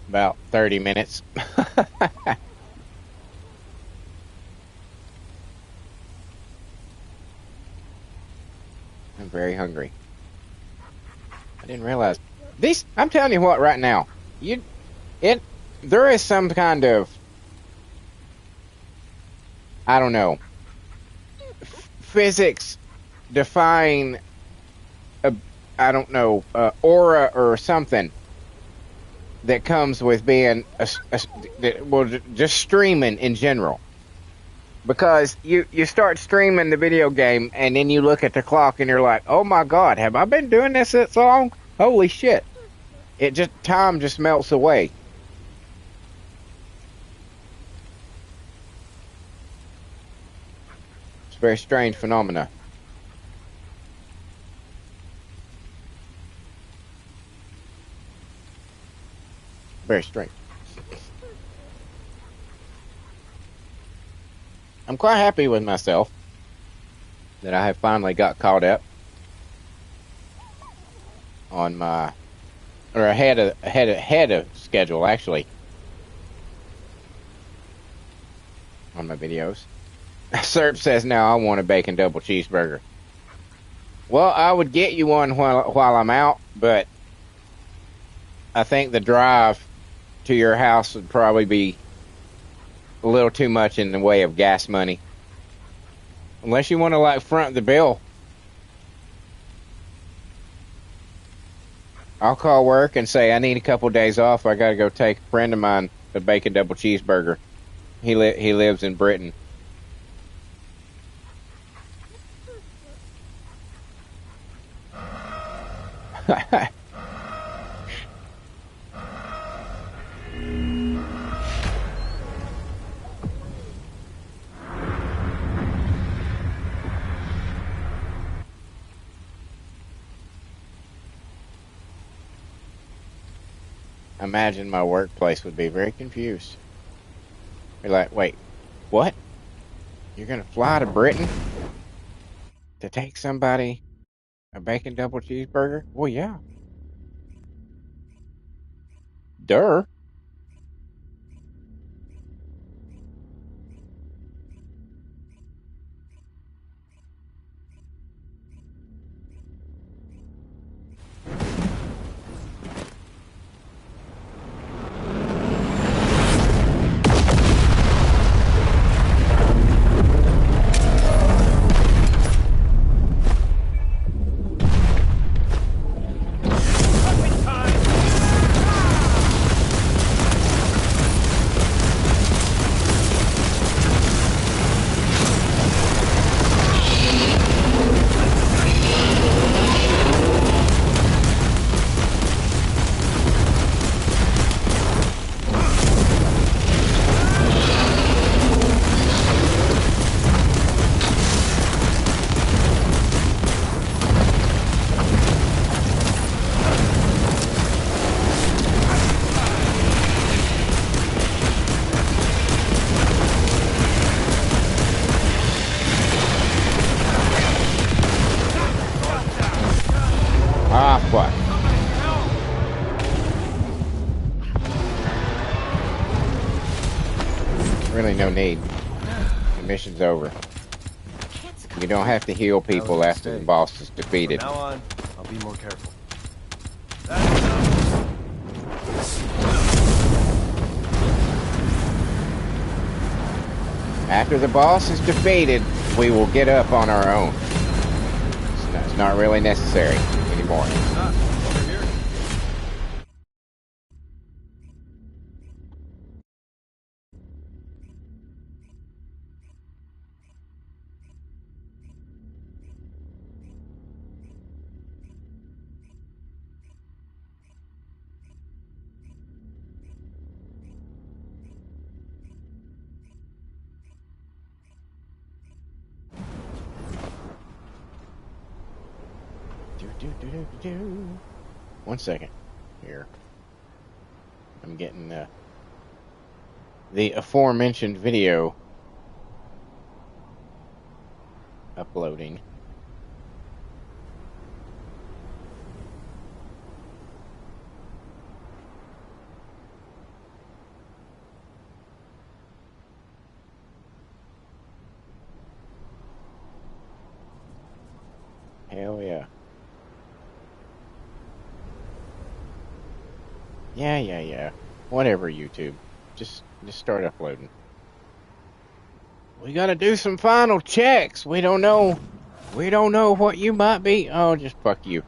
about 30 minutes. I'm very hungry. I didn't realize these. I'm telling you what, right now, there is some kind of, I don't know, physics defying, I don't know, aura or something that comes with being just streaming in general. Because you start streaming the video game and then you look at the clock and you're like, oh my God, have I been doing this that long? Holy shit. Time just melts away. It's a very strange phenomena. Very strange. I'm quite happy with myself that I have finally got caught up on my, or ahead of schedule actually, on my videos. Serp says now I want a bacon double cheeseburger. Well, I would get you one while I'm out, but I think the drive to your house would probably be a little too much in the way of gas money. Unless you want to like front the bill. I'll call work and say I need a couple days off. I got to go take a friend of mine a bacon double cheeseburger. He lives in Britain. Imagine my workplace would be very confused. Be like, wait, what? You're gonna fly to Britain to take somebody a bacon double cheeseburger? Well, yeah. Duh. Really no need. The mission's over. You don't have to heal people after the boss is defeated. From now on, I'll be more careful. After the boss is defeated, we will get up on our own. It's not really necessary anymore. Over here. One second here. I'm getting the aforementioned video uploading. Hell yeah. Yeah. Whatever, YouTube. Just start uploading. We gotta do some final checks. We don't know what you might be. Oh, just fuck you.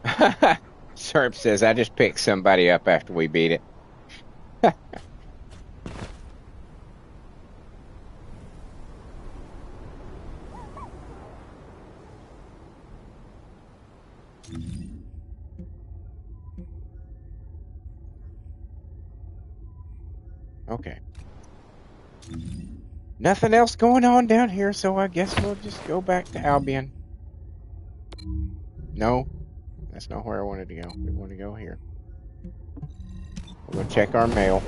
Serp says, I just picked somebody up after we beat it. Okay. Nothing else going on down here, so I guess we'll just go back to Albion. No, that's not where I wanted to go. We want to go here. We'll go check our mail.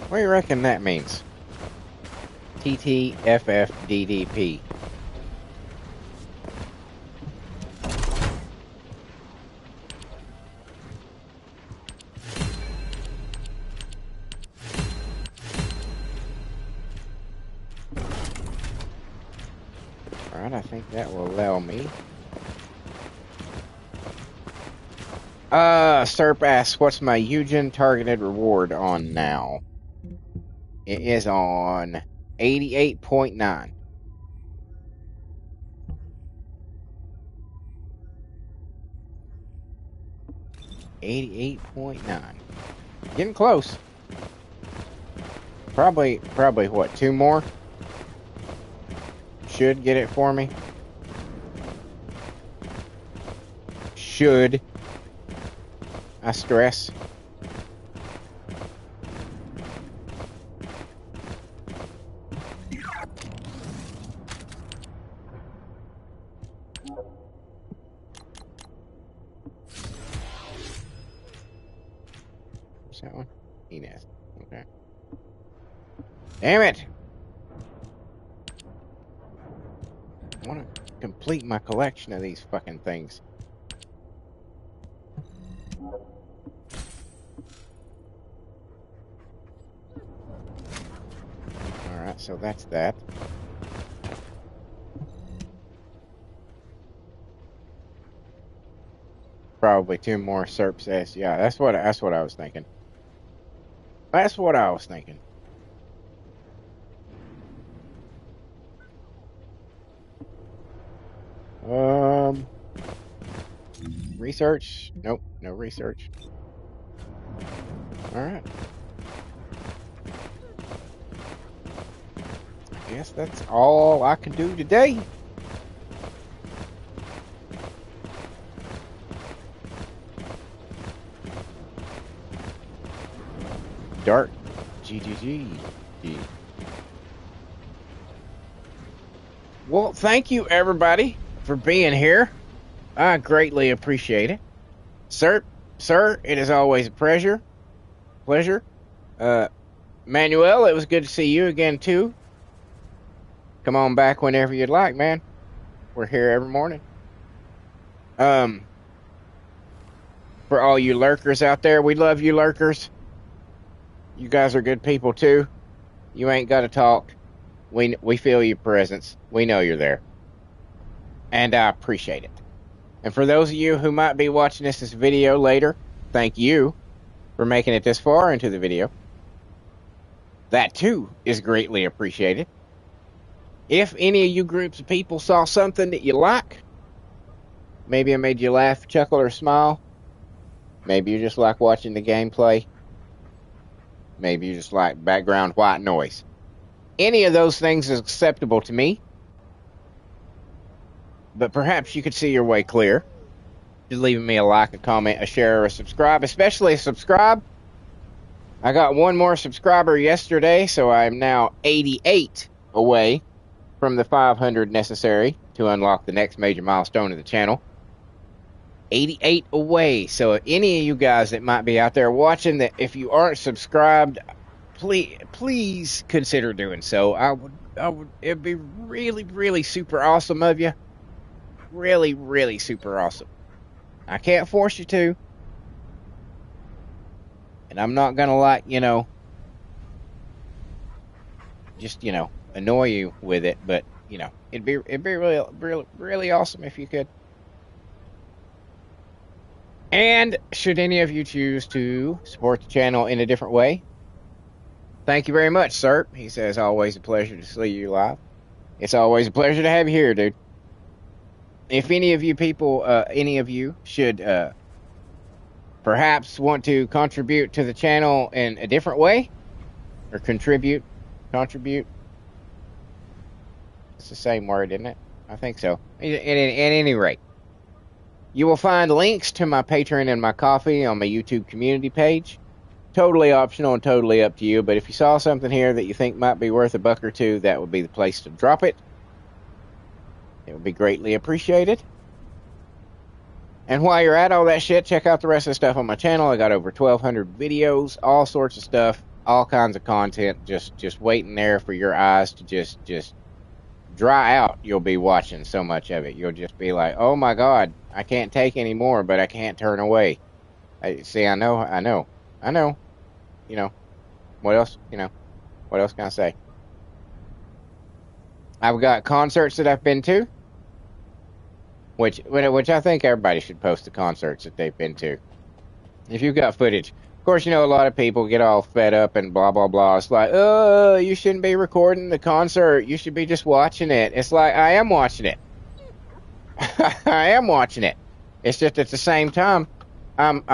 What do you reckon that means? TTFFDDP. Alright, I think that will allow me. Serp asks, what's my Eugen targeted reward on now? It is on 88.9. Getting close. Probably what, 2 more? Should get it for me. Should. I stress. What's that one? Enes. Okay. Damn it! I want to complete my collection of these fucking things. Alright, so that's that. Probably 2 more Serp says. Yeah, that's what I was thinking. That's what I was thinking. Research? Nope, no research. Alright. I guess that's all I can do today. Dark GGG. Well, thank you everybody for being here. I greatly appreciate it. Sir, it is always a pleasure. Manuel, it was good to see you again too. Come on back whenever you'd like, man. We're here every morning. For all you lurkers out there, we love you lurkers. You guys are good people too. You ain't got to talk. We feel your presence. We know you're there. And I appreciate it. And for those of you who might be watching this video later, thank you for making it this far into the video. That too is greatly appreciated. If any of you groups of people saw something that you like, maybe it made you laugh, chuckle, or smile, maybe you just like watching the gameplay, maybe you just like background white noise, any of those things is acceptable to me. But perhaps you could see your way clear to leaving me a like, a comment, a share, or a subscribe, especially a subscribe. I got one more subscriber yesterday, so I'm now 88 away from the 500 necessary to unlock the next major milestone of the channel. 88 away. So any of you guys that might be out there watching, that if you aren't subscribed, please consider doing so. I would it'd be really super awesome of you. Really super awesome. I can't force you to. And I'm not gonna just annoy you with it, but it'd be really awesome if you could. And should any of you choose to support the channel in a different way, thank you very much, sir. He says, always a pleasure to see you live. It's always a pleasure to have you here, dude. If any of you people, should perhaps want to contribute to the channel in a different way, or contribute. It's the same word, isn't it? I think so. At any rate, you will find links to my Patreon and my Ko-fi on my YouTube community page. Totally optional and totally up to you, but if you saw something here that you think might be worth a buck or two, that would be the place to drop it. It would be greatly appreciated. And while you're at all that shit, check out the rest of the stuff on my channel. I got over 1,200 videos, all sorts of stuff, all kinds of content, just waiting there for your eyes to just dry out. You'll be watching so much of it. You'll just be like, oh my God, I can't take any more, but I can't turn away. I know. What else? What else can I say? I've got concerts that I've been to, which I think everybody should post the concerts that they've been to. If you've got footage. Of course, a lot of people get all fed up and blah, blah, blah. It's like, oh, you shouldn't be recording the concert. You should be just watching it. It's like, I am watching it. I am watching it. It's just at the same time, I'm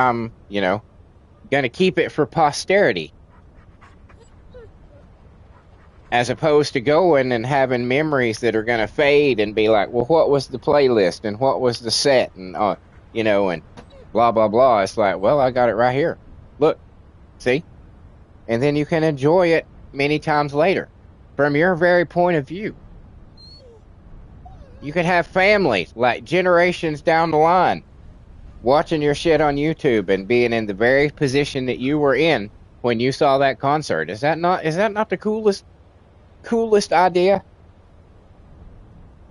gonna keep it for posterity. As opposed to going and having memories that are going to fade and be like, well, what was the playlist and what was the set and, and blah, blah, blah. It's like, well, I got it right here. Look, see? And then you can enjoy it many times later from your very point of view. You could have family, like generations down the line, watching your shit on YouTube and being in the very position that you were in when you saw that concert. Is that not the coolest idea?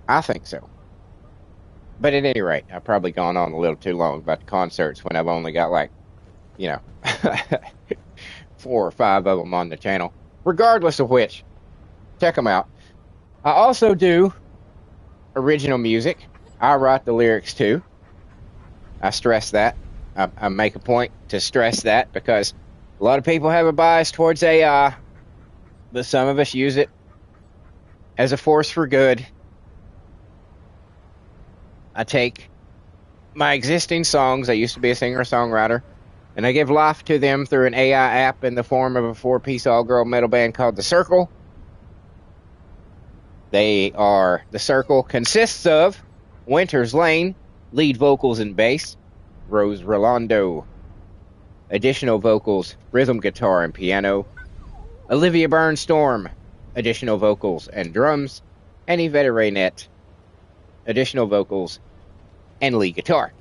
I think so. But at any rate, I've probably gone on a little too long about the concerts when I've only got 4 or 5 of them on the channel. Regardless of which, check them out. I also do original music. I write the lyrics too. I stress that. I make a point to stress that because a lot of people have a bias towards AI, but some of us use it as a force for good. I take my existing songs. I used to be a singer-songwriter, and I give life to them through an AI app in the form of a 4-piece all-girl metal band called The Circle. The Circle consists of Winters Lane, lead vocals and bass, Rose Rolando, additional vocals, rhythm guitar and piano, Olivia Burnstorm, additional vocals and drums, and Yvette Raynette, additional vocals and lead guitar.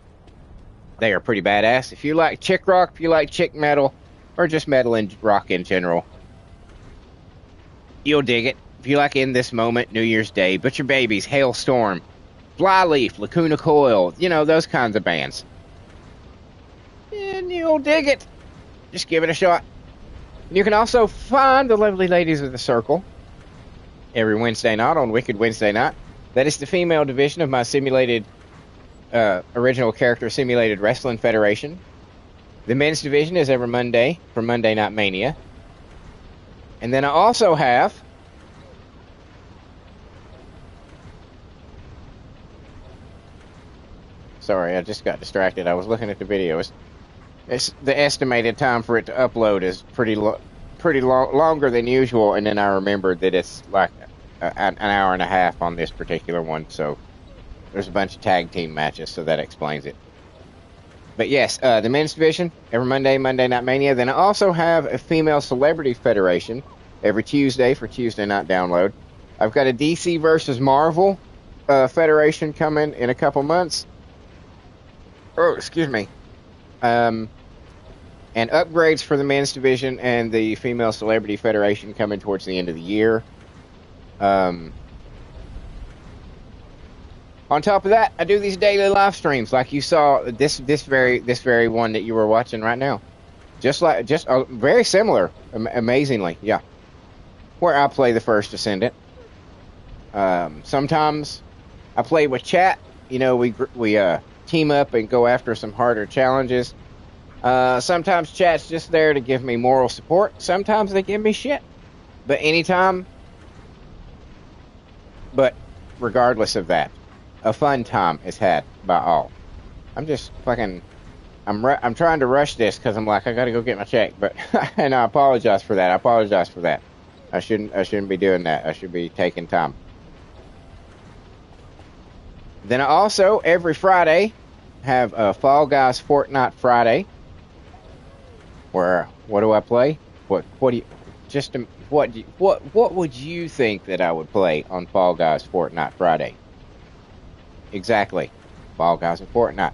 They are pretty badass. If you like chick rock, if you like chick metal, or just metal and rock in general, you'll dig it. If you like In This Moment, New Year's Day, Butcher Babies, Hailstorm, Flyleaf, Lacuna Coil, you know, those kinds of bands, and you'll dig it. Just give it a shot. You can also find the lovely ladies of The Circle every Wednesday night on Wicked Wednesday Night. That is the female division of my simulated, original character simulated wrestling federation. The men's division is every Monday for Monday Night Mania. And then I also have sorry, I just got distracted. I was looking at the videos. It's the estimated time for it to upload is pretty longer than usual, and then I remembered that it's like an hour and a half on this particular one, so there's a bunch of tag team matches, so that explains it. But yes, the men's division every Monday Night Mania. Then I also have a female celebrity federation every Tuesday for Tuesday Night Download. I've got a DC versus Marvel federation coming in a couple months. Oh, excuse me. And upgrades for the men's division and the female celebrity federation coming towards the end of the year. On top of that, I do these daily live streams, like you saw this very one that you were watching right now. Just very similar, amazingly, yeah. Where I play the First Descendant. Sometimes I play with chat. You know, we team up and go after some harder challenges. Sometimes chat's just there to give me moral support. Sometimes they give me shit. But regardless of that, a fun time is had by all. I'm just fucking, I'm trying to rush this because I'm like, I gotta go get my check, but, and I apologize for that. I shouldn't be doing that. I should be taking time. Then I also, every Friday, have a Fall Guys Fortnite Friday. Where, what do I play? What would you think that I would play on Fall Guys Fortnite Friday? Exactly. Fall Guys and Fortnite.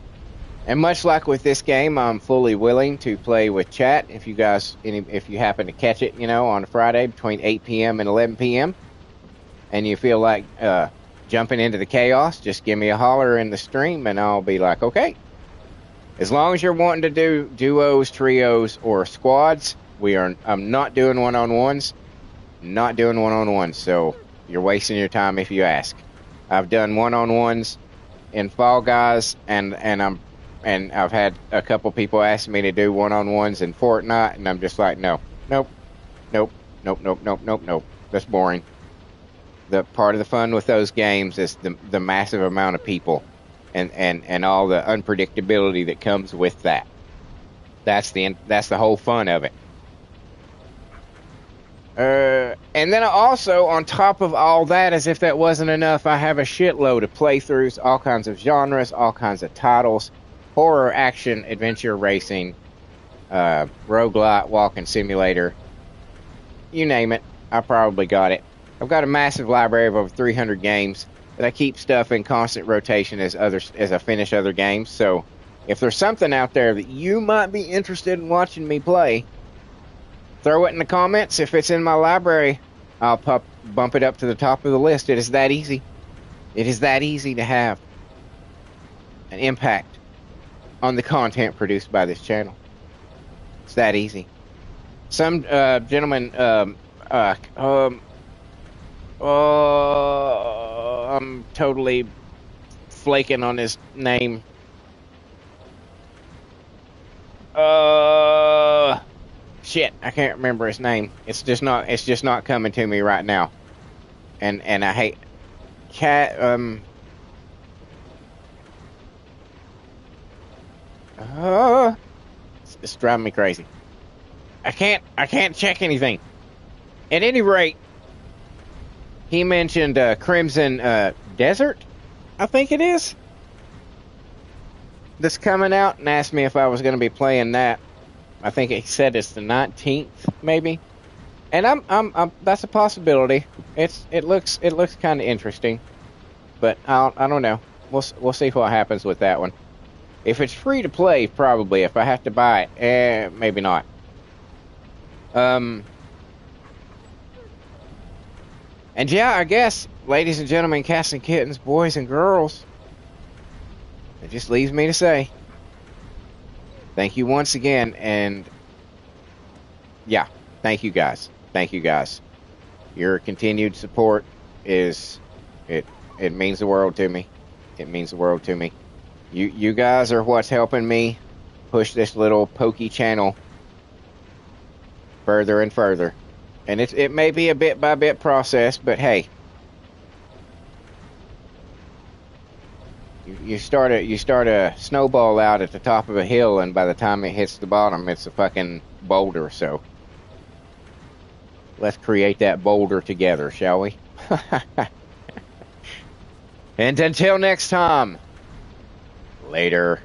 And much like with this game, I'm fully willing to play with chat. If you happen to catch it, you know, on a Friday between 8 p.m. and 11 p.m. and you feel like jumping into the chaos, just give me a holler in the stream and I'll be like, okay. As long as you're wanting to do duos, trios, or squads, I'm not doing one-on-ones. Not doing one-on-ones, so you're wasting your time if you ask. I've done one-on-ones in Fall Guys, and I've had a couple people ask me to do one-on-ones in Fortnite, and I'm just like, nope. That's boring. The part of the fun with those games is the massive amount of people, and all the unpredictability that comes with that. That's the whole fun of it. And then I also, on top of all that, as if that wasn't enough, I have a shitload of playthroughs, all kinds of genres, all kinds of titles, horror, action, adventure, racing, roguelite, walking simulator, you name it, I probably got it. I've got a massive library of over 300 games that I keep stuff in constant rotation as I finish other games. So if there's something out there that you might be interested in watching me play, throw it in the comments. If it's in my library, I'll bump it up to the top of the list. It is that easy. It is that easy to have an impact on the content produced by this channel. It's that easy. Some gentleman, I'm totally flaking on his name. Shit, I can't remember his name. It's just not coming to me right now. And I hate It's driving me crazy. I can't check anything. At any rate, he mentioned Crimson Desert, I think it is, that's coming out, and asked me if I was going to be playing that. I think he said it's the 19th, maybe. And I'm that's a possibility. It looks kind of interesting, but I don't know. We'll see what happens with that one. If it's free to play, probably. If I have to buy it, maybe not. And yeah, I guess, ladies and gentlemen, cats and kittens, boys and girls, it just leaves me to say thank you once again, and yeah, thank you guys. Thank you guys. Your continued support it means the world to me. It means the world to me. You guys are what's helping me push this little pokey channel further and further. And it may be a bit by bit process, but hey, you start a snowball out at the top of a hill, and by the time it hits the bottom, it's a fucking boulder. So let's create that boulder together, shall we? And until next time, later.